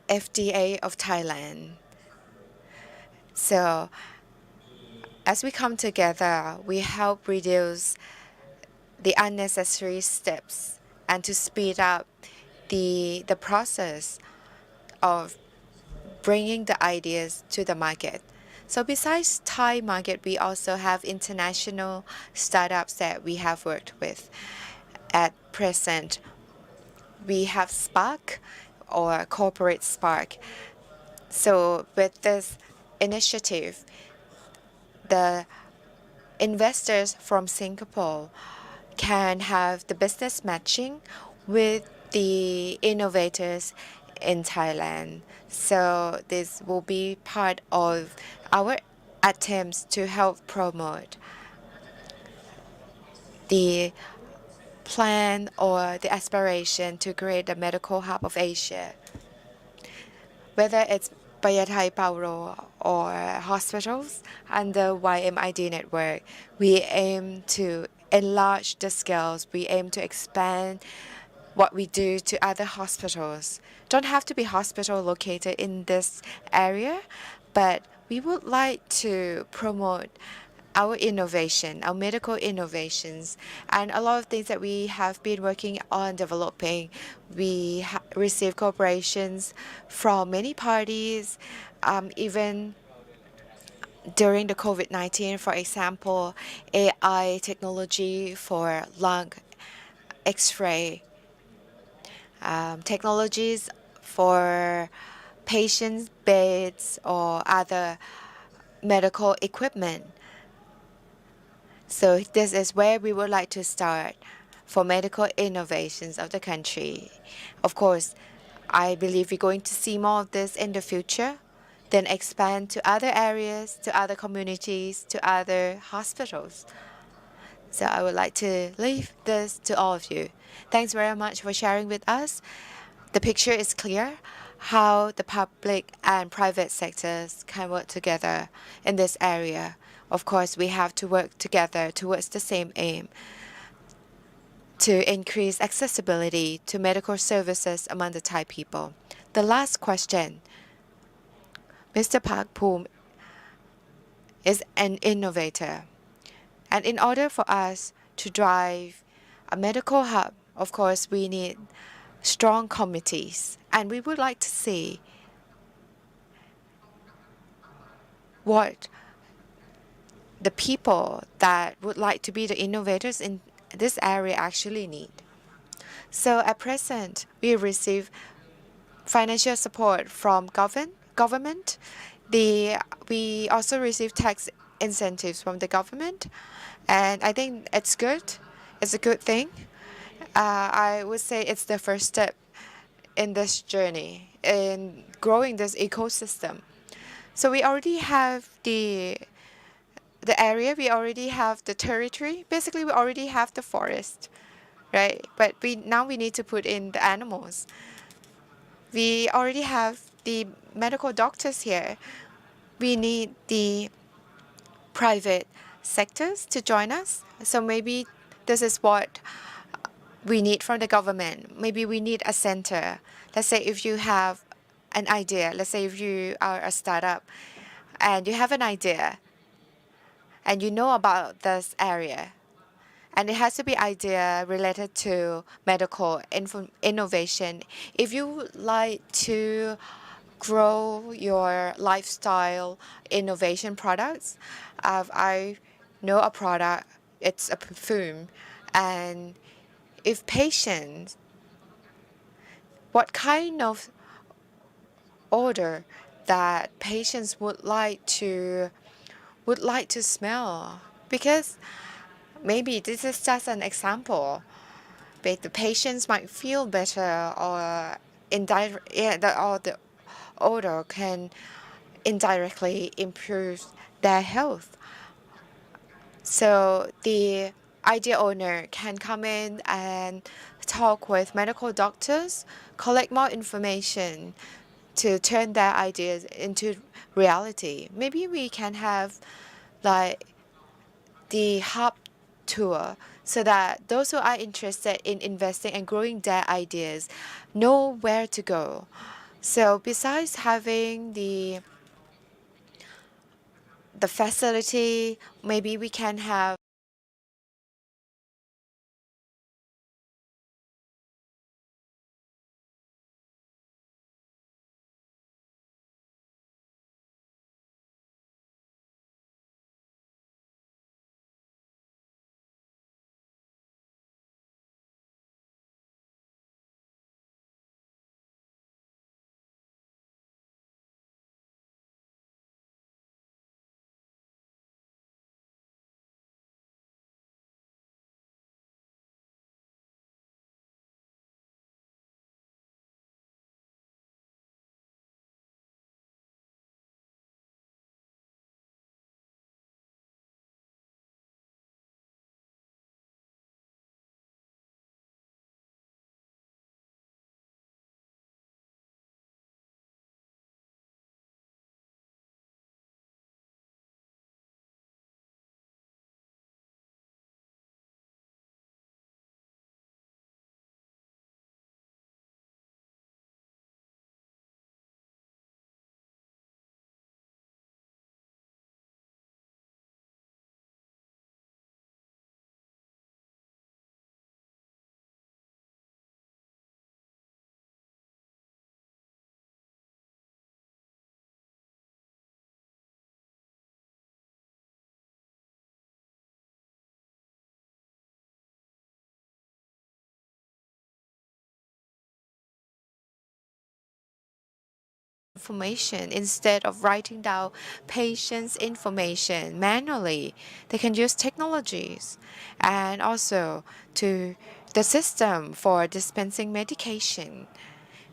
FDA of Thailand. So as we come together, we help reduce the unnecessary steps and to speed up the process of bringing the ideas to the market. So besides Thai market, we also have international startups that we have worked with. At present, we have Spark or Corporate Spark. So with this initiative, the investors from Singapore can have the business matching with the innovators in Thailand. So this will be part of our attempts to help promote the plan or the aspiration to create a medical hub of Asia. Whether it's Payathai Pauro or hospitals under YMID network, we aim to enlarge the scales. We aim to expand what we do to other hospitals. Don't have to be hospital located in this area, but we would like to promote our innovation, our medical innovations, and a lot of things that we have been working on developing. We receive cooperations from many parties, even during the COVID-19, for example, AI technology for lung X-ray, technologies for patients' beds or other medical equipment. So this is where we would like to start for medical innovations of the country. Of course, I believe we're going to see more of this in the future, then expand to other areas, to other communities, to other hospitals. So I would like to leave this to all of you. Thanks very much for sharing with us. The picture is clear how the public and private sectors can work together in this area. Of course, we have to work together towards the same aim to increase accessibility to medical services among the Thai people. The last question. Mr. Park Poom is an innovator. And in order for us to drive a medical hub, of course, we need strong committees. And we would like to see what the people that would like to be the innovators in this area actually need. So at present, we receive financial support from government. We also receive tax incentives from the government, and I think it's good. It's a good thing. I would say it's the first step in this journey in growing this ecosystem. So we already have the area, we already have the territory. Basically, we already have the forest, right? But now we need to put in the animals. We already have the medical doctors here. We need the private sectors to join us. So maybe this is what we need from the government. Maybe we need a center. Let's say if you have an idea, let's say if you are a startup and you have an idea and you know about this area, and it has to be idea related to medical innovation. If you would like to grow your lifestyle innovation products, I know a product, it's a perfume, and if patients, what kind of odor that patients would like to smell, because maybe this is just an example, but the patients might feel better, or the odor can indirectly improve their health. So the idea owner can come in and talk with medical doctors, collect more information to turn their ideas into reality. Maybe we can have like the hub tour so that those who are interested in investing and growing their ideas know where to go. So besides having the facility, maybe we can have information instead of writing down patients' information manually. They can use technologies and also to the system for dispensing medication.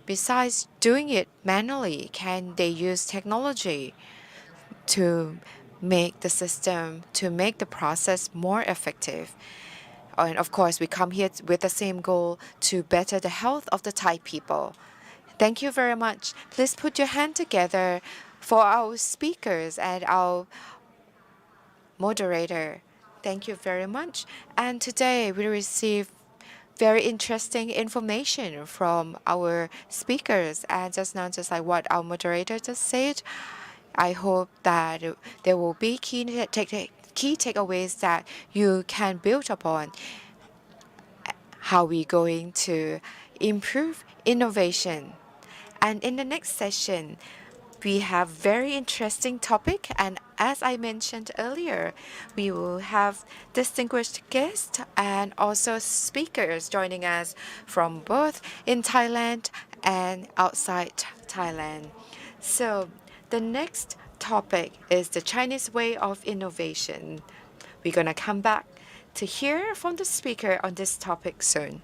Besides doing it manually, can they use technology to make the system, to make the process more effective? And of course, we come here with the same goal to better the health of the Thai people. Thank you very much. Please put your hand together for our speakers and our moderator. Thank you very much. And today we received very interesting information from our speakers. And just now, just like what our moderator just said, I hope that there will be key takeaways that you can build upon. How we going to improve innovation. And in the next session, we have very interesting topic, and as I mentioned earlier, we will have distinguished guests and also speakers joining us from both in Thailand and outside Thailand. So the next topic is the Chinese way of innovation. We're gonna come back to hear from the speaker on this topic soon.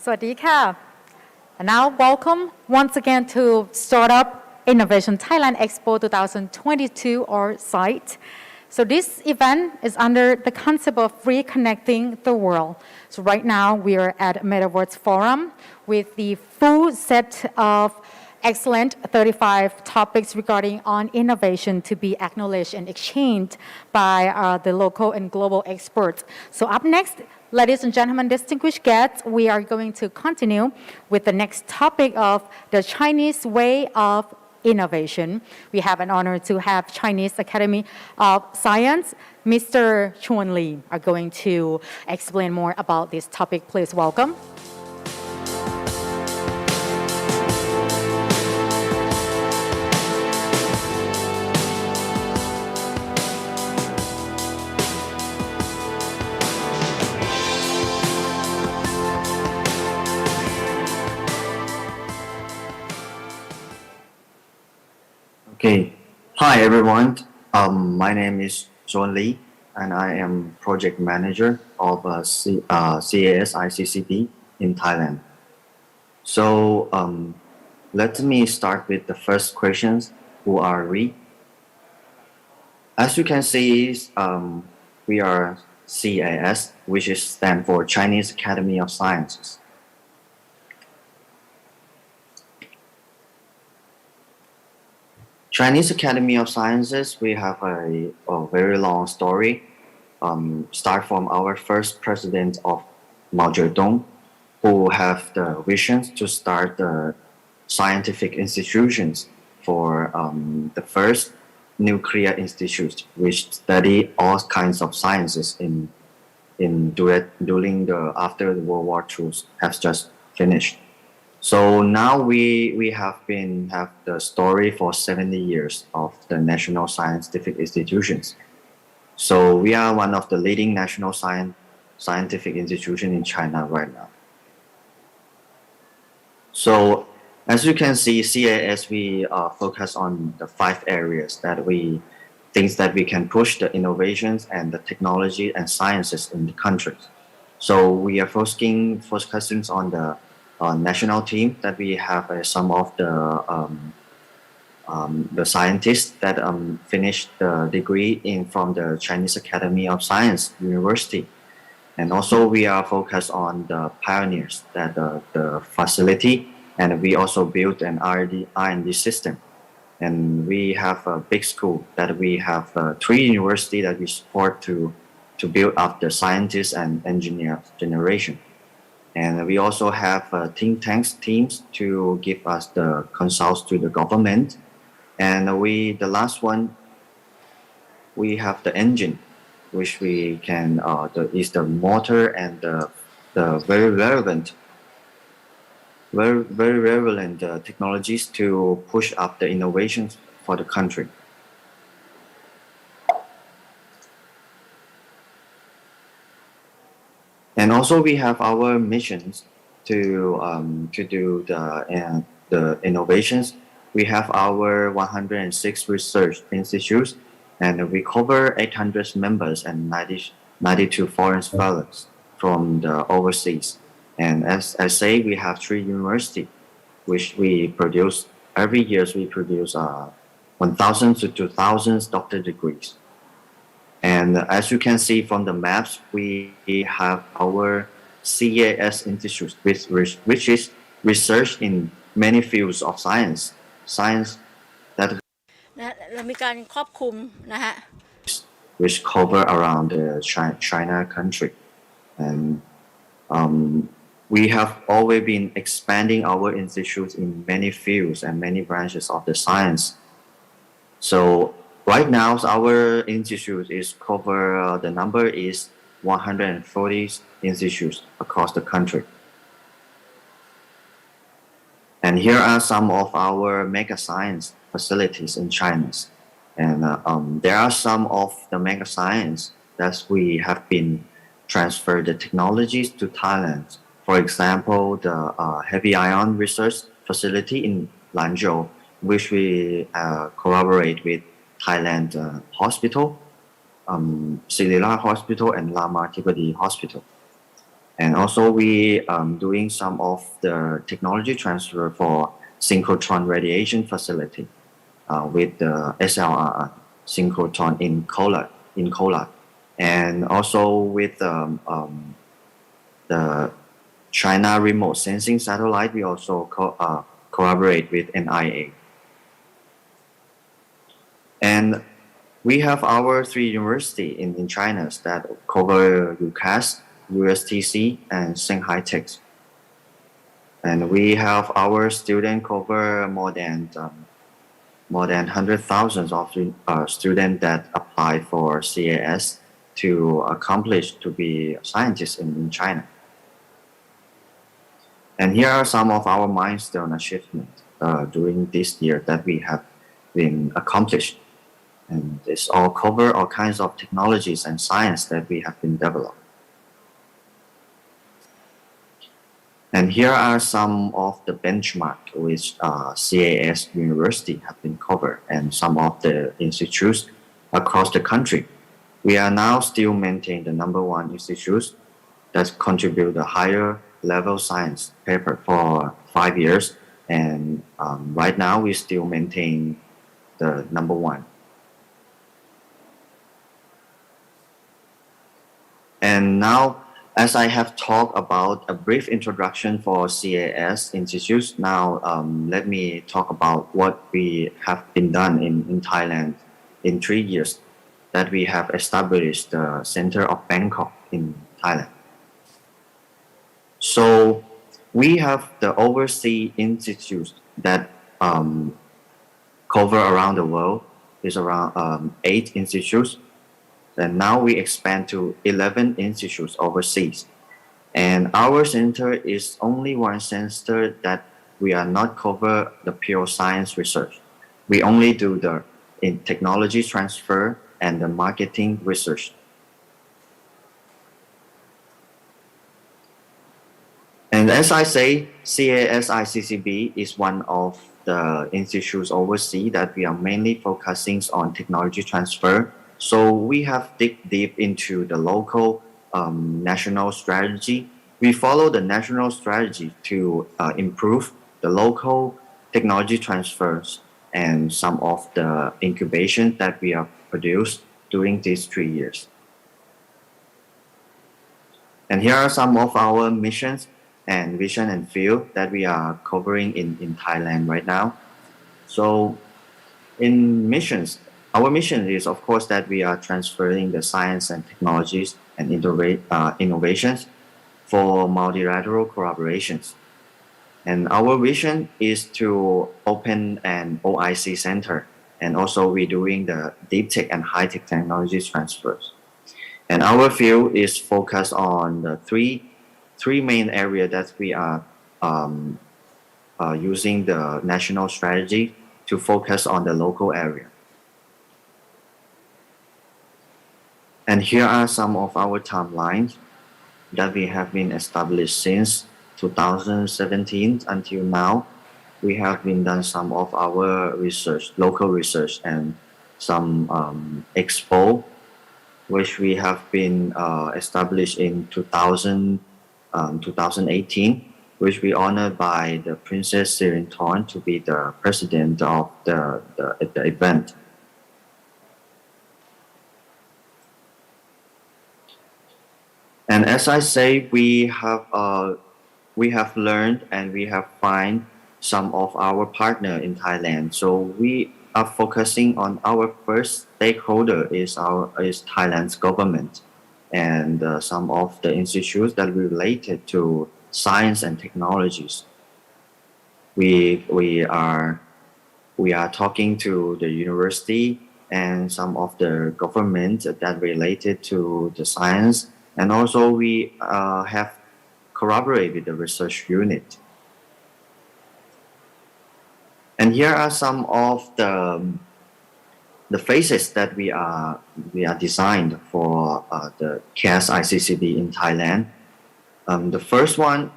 Swadika. And now welcome once again to Startup Innovation Thailand Expo 2022 or site. So this event is under the concept of reconnecting the world. So right now we are at Metaverse Forum with the full set of excellent 35 topics regarding on innovation to be acknowledged and exchanged by the local and global experts. So up next, ladies and gentlemen, distinguished guests, we are going to continue with the next topic of the Chinese way of innovation. We have an honor to have Chinese Academy of Science, Mr. Chuan Li, are going to explain more about this topic. Please welcome. Okay. Hi, everyone. My name is John Lee, and I am project manager of CAS ICCP in Thailand. So let me start with the first questions. Who are we? As you can see, we are CAS, which stands for Chinese Academy of Sciences. Chinese Academy of Sciences, we have a very long story. Start from our first president of Mao Zedong, who have the visions to start the scientific institutions for the first nuclear institute, which study all kinds of sciences during after the World War II has just finished. So now we have the story for 70 years of the national scientific institutions. So we are one of the leading national scientific institutions in China right now. So as you can see, CAS, we focus on the 5 areas that we think that we can push the innovations and the technology and sciences in the country. So we are focusing on the national team that we have some of the scientists that finished the degree from the Chinese Academy of Science University. And also we are focused on the pioneers, that the facility, and we also built an R&D system. And we have a big school that we have 3 universities that we support to build up the scientists and engineer generation. And we also have think tanks teams to give us the consults to the government. And the last one, we have the engine, which we can is the motor and the very relevant technologies to push up the innovations for the country. And also we have our missions to do the innovations. We have our 106 research institutes, and we cover 800 members and 92 foreign fellows from the overseas. And as I say, we have 3 universities, which we produce every year. We produce 1,000 to 2,000 doctor degrees. And as you can see from the maps, we have our CAS Institute, which is research in many fields of science that เรามีการครอบคลุมนะฮะ which cover around the China country. And we have always been expanding our institutes in many fields and many branches of the science. So right now, our institute is the number is 140 institutes across the country. And here are some of our mega science facilities in China. And there are some of the mega science that we have been transferred the technologies to Thailand. For example, the heavy ion research facility in Lanzhou, which we collaborate with Thailand Hospital, Silila Hospital, and Lama Thibadi Hospital. And also we doing some of the technology transfer for synchrotron radiation facility with the SLR synchrotron in Kolat. And also with the China remote sensing satellite, we also collaborate with NIA. And we have our 3 universities in China that cover UCAS, USTC, and Shanghai Tech. And we have our students cover more than 100,000 of students that apply for CAS to accomplish to be scientists in China. And here are some of our milestone achievements during this year that we have been accomplished. And this all cover all kinds of technologies and science that we have been developed. And here are some of the benchmark which CAS University have been covered and some of the institutes across the country. We are now still maintain the #1 institutes that contribute a higher level science paper for 5 years. And right now we still maintain the #1. And now, as I have talked about a brief introduction for CAS Institutes, now let me talk about what we have been done in Thailand in 3 years that we have established the Center of Bangkok in Thailand. So we have the overseas institutes that cover around the world. Is around 8 institutes. And now we expand to 11 institutes overseas. And our center is only one center that we are not cover the pure science research. We only do the technology transfer and the marketing research. And as I say, CASICCB is one of the institutes overseas that we are mainly focusing on technology transfer. So we have dig deep into the local national strategy. We follow the national strategy to improve the local technology transfers and some of the incubation that we have produced during these 3 years. And here are some of our missions and vision and field that we are covering in Thailand right now. So in missions, our mission is, of course, that we are transferring the science and technologies and innovations for multilateral collaborations. And our vision is to open an OIC center, and also we're doing the deep tech and high tech technologies transfers. And our field is focused on the three main areas that we are using the national strategy to focus on the local area. And here are some of our timelines that we have been established since 2017 until now. We have been done some of our research, local research, and some EXPO, which we have been established in 2018, which we honored by the Princess Sirinthorn to be the president of the event. And as I say, we have learned and we have find some of our partner in Thailand. So we are focusing on our first stakeholder is Thailand's government and some of the institutes that related to science and technologies. We are talking to the university and some of the government that related to the science. And also we have collaborated with the research unit. And here are some of the phases that we are designed for the CAS ICCB in Thailand. The first one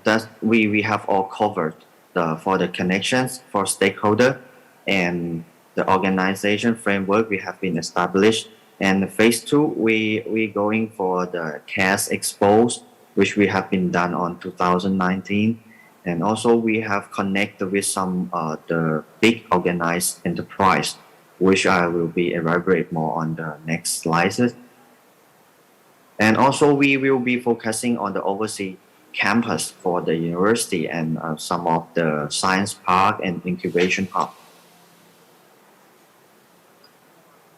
that we have all covered for the connections for stakeholder and the organization framework we have been established. And phase two, we going for the CAS expos, which we have been done on 2019. And also we have connected with some the big organized enterprise, which I will be elaborate more on the next slides. And also we will be focusing on the overseas campus for the university and some of the science park and incubation hub.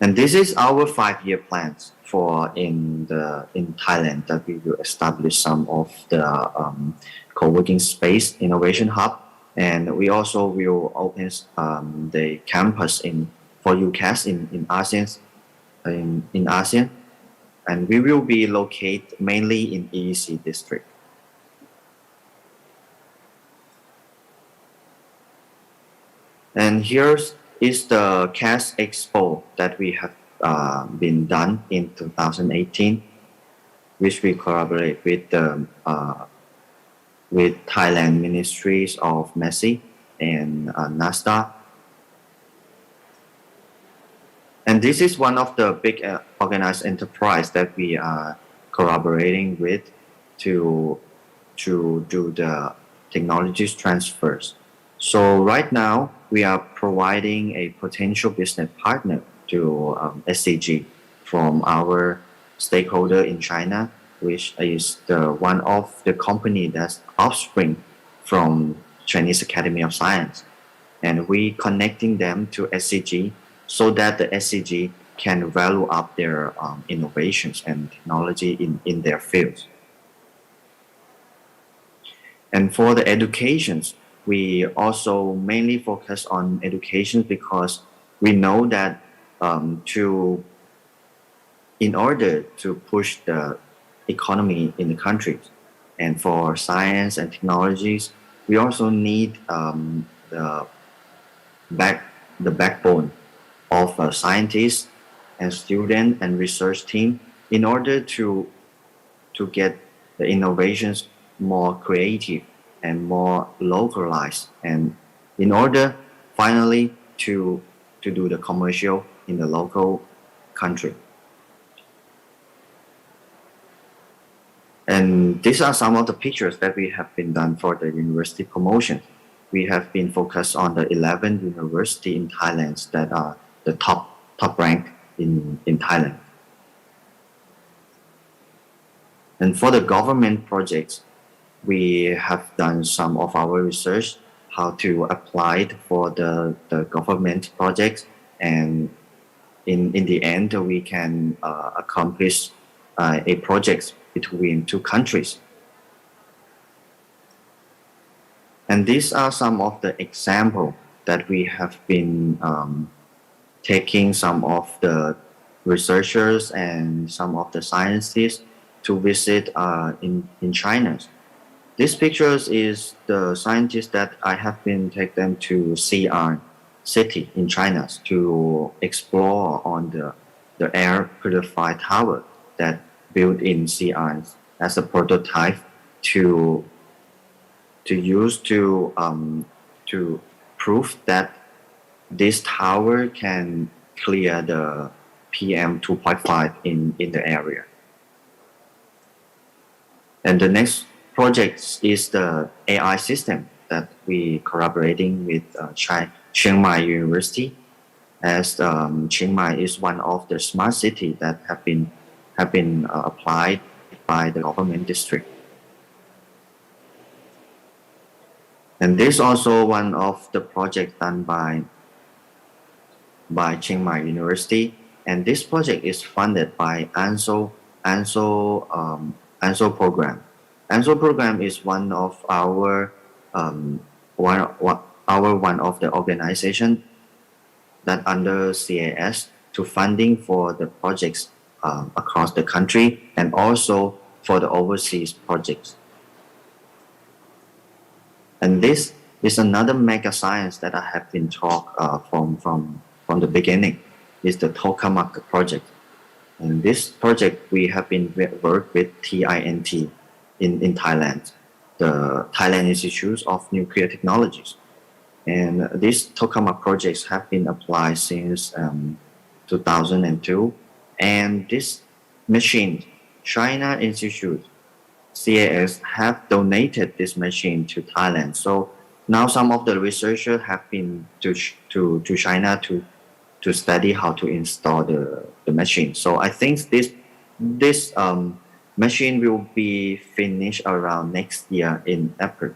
And this is our 5-year plans for in Thailand, that we will establish some of the co-working space innovation hub, and we also will open the campus for UCAS in ASEAN, and we will be located mainly in EEC district. And here's is the CAS Expo that we have been done in 2018, which we collaborate with the with Thailand Ministries of MESI and NASDA. And this is one of the big organized enterprise that we are collaborating with to do the technologies transfers. So right now, we are providing a potential business partner to SCG from our stakeholder in China, which is one of the company that's offspring from Chinese Academy of Science. And we connecting them to SCG so that the SCG can value up their innovations and technology in their fields. And for the educations, we also mainly focus on education because we know that in order to push the economy in the country, and for science and technologies, we also need the backbone of scientists and student and research team in order to get the innovations more creative and more localized, and in order finally to do the commercial in the local country. And these are some of the pictures that we have been done for the university promotion. We have been focused on the 11 universities in Thailand that are the top rank in Thailand. And for the government projects, we have done some of our research how to apply it for the government projects, and in the end we can accomplish a project between two countries. And these are some of the examples that we have been taking some of the researchers and some of the scientists to visit in China. This pictures is the scientists that I have been take them to Xi'an city in China to explore on the air purified tower that built in Xi'an as a prototype to use to prove that this tower can clear the PM 2.5 in the area. And the next project is the AI system that we collaborating with Chiang Mai University, as Chiang Mai is one of the smart cities that have been applied by the government district. And this is also one of the projects done by Chiang Mai University, and this project is funded by ANSO program. ANSO program is one of our one of the organization that under CAS to funding for the projects across the country and also for the overseas projects. And this is another mega science that I have been taught from the beginning, is the tokamak project. And this project we have been work with TINT in Thailand, the Thailand Institute of Nuclear Technologies. And these tokamak projects have been applied since 2002, And this machine, China Institute, CAS, have donated this machine to Thailand. So now some of the researchers have been to China to study how to install the machine. So I think this machine will be finished around next year in April.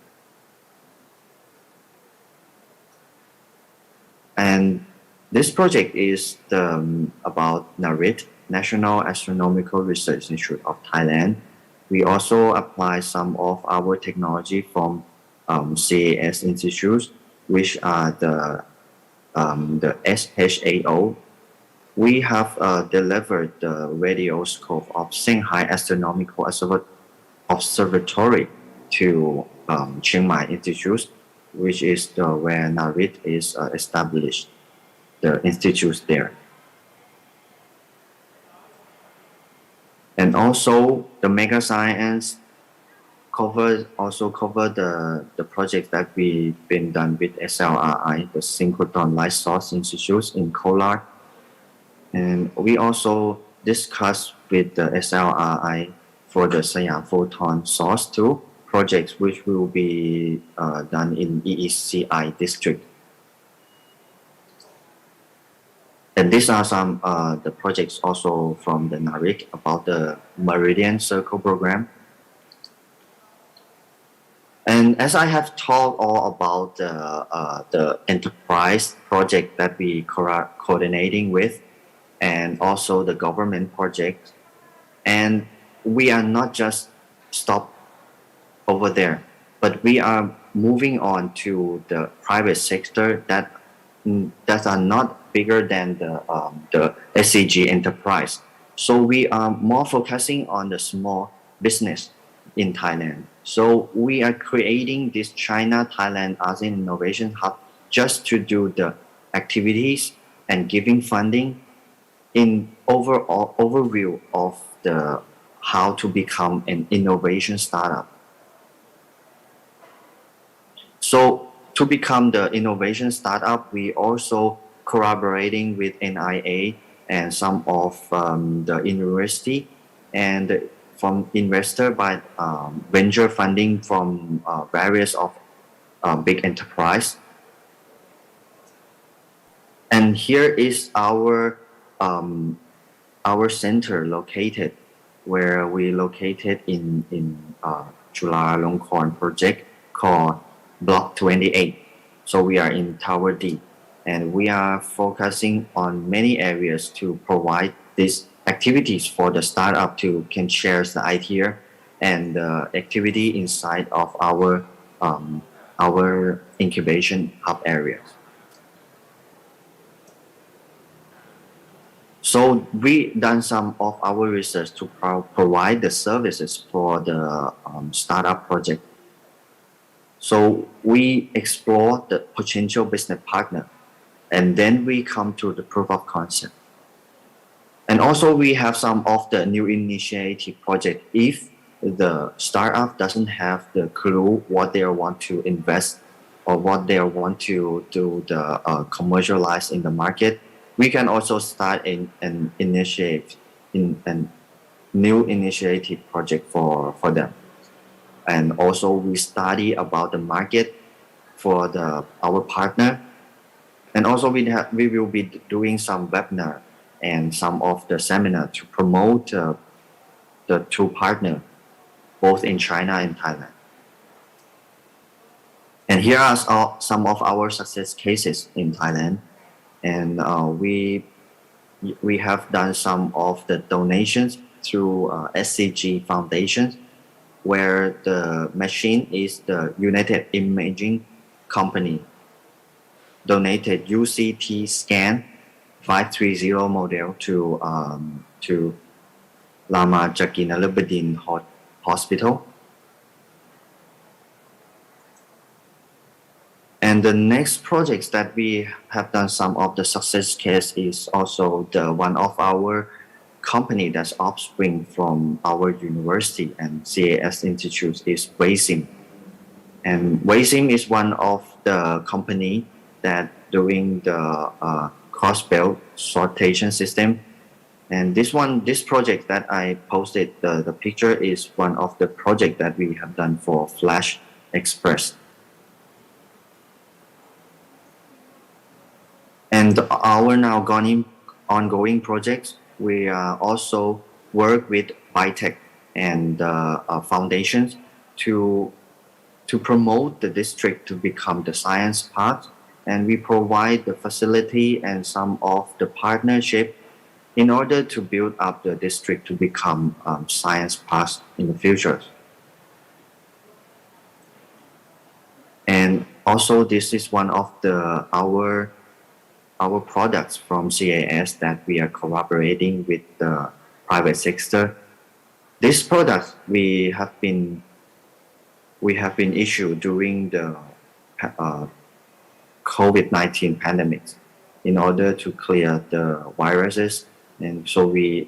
And this project is about NARIT, National Astronomical Research Institute of Thailand. We also apply some of our technology from CAS institutes, which are the SHAO. We have delivered the radioscope of Shanghai Astronomical Observatory to Chiang Mai Institute, which is where NARIT is established, the institutes there. And also the mega science also cover the project that we've been done with SLRI, the Synchrotron Light Source Institute in Kolar. And we also discussed with the SLRI for the Siam Photon Source 2 projects, which will be done in EECI district. And these are some the projects also from the NARIC about the Meridian Circle program. And as I have talked all about the enterprise project that we coordinating with, and also the government project, and we are not just stopped over there, but we are moving on to the private sector that are not bigger than the SCG enterprise. So we are more focusing on the small business in Thailand. So we are creating this China-Thailand ASEAN Innovation Hub just to do the activities and giving funding in overview of the how to become an innovation startup. So to become the innovation startup, we also collaborating with NIA and some of the university and from investor by venture funding from various of big enterprise. And here is our center located, where we located in Chulalongkorn project called Block 28. So we are in Tower D, and we are focusing on many areas to provide these activities for the startup to can share the idea and the activity inside of our incubation hub areas. So we done some of our research to provide the services for the startup project. So we explore the potential business partner, and then we come to the proof of concept. And also we have some of the new initiative project. If the startup doesn't have the clue what they want to invest or what they want to do the commercialize in the market, we can also start an initiative in a new initiative project for them. And also we study about the market for our partner. And also we will be doing some webinar and some of the seminar to promote the two partners, both in China and Thailand. And here are some of our success cases in Thailand. And we have done some of the donations through SCG Foundation, where the machine is the United Imaging Company donated UCT scan 530 model to Lama Jaginalabadin Hospital. And the next projects that we have done some of the success case is also the one of our company that's offspring from our university and CAS Institute is WaySim. And WaySim is one of the company that doing the cross-belt sortation system. And this project that I posted, the picture is one of the project that we have done for Flash Express. And our now ongoing projects, we also work with biotech and foundations to promote the district to become the science park, and we provide the facility and some of the partnership in order to build up the district to become science parks in the future. And also this is one of our products from CAS that we are collaborating with the private sector. This product we have been issued during the COVID-19 pandemic in order to clear the viruses, and so we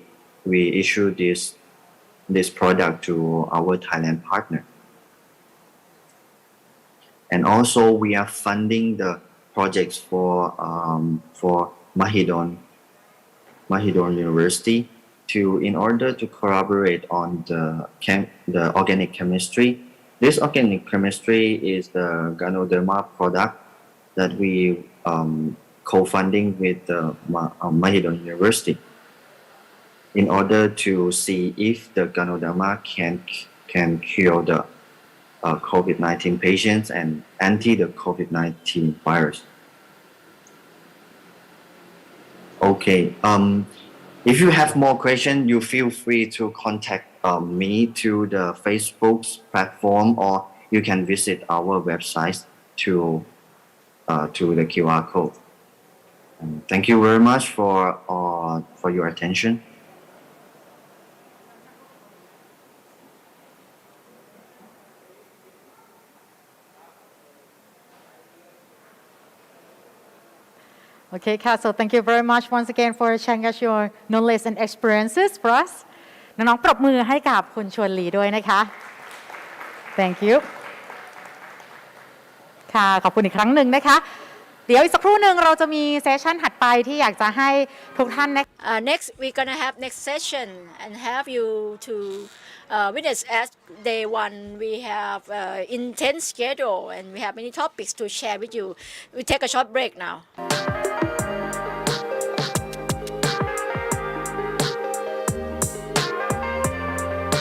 issue this product to our Thailand partner. And also we are funding the projects for Mahidol University in order to collaborate on the organic chemistry. This organic chemistry is the Ganoderma product that we co-funding with Mahidol University in order to see if the Ganoderma can cure the COVID-19 patients and anti the COVID-19 virus. Okay. If you have more questions, you feel free to contact me to the Facebook's platform, or you can visit our website to the QR code. Thank you very much for your attention. Okay, Kat, so thank you very much once again for sharing us your knowledge and experiences for us. น้องๆปรบมือให้กับคุณชวนหลีด้วยนะคะ Thank you ค่ะขอบคุณอีกครั้งหนึ่งนะคะ เดี๋ยวอีกสักครู่หนึ่งเราจะมีเซสชั่นถัดไปที่อยากจะให้ทุกท่านนะคะ Next, we're gonna have next session and have you to witness as day one. We have intense schedule and we have many topics to share with you. We take a short break now.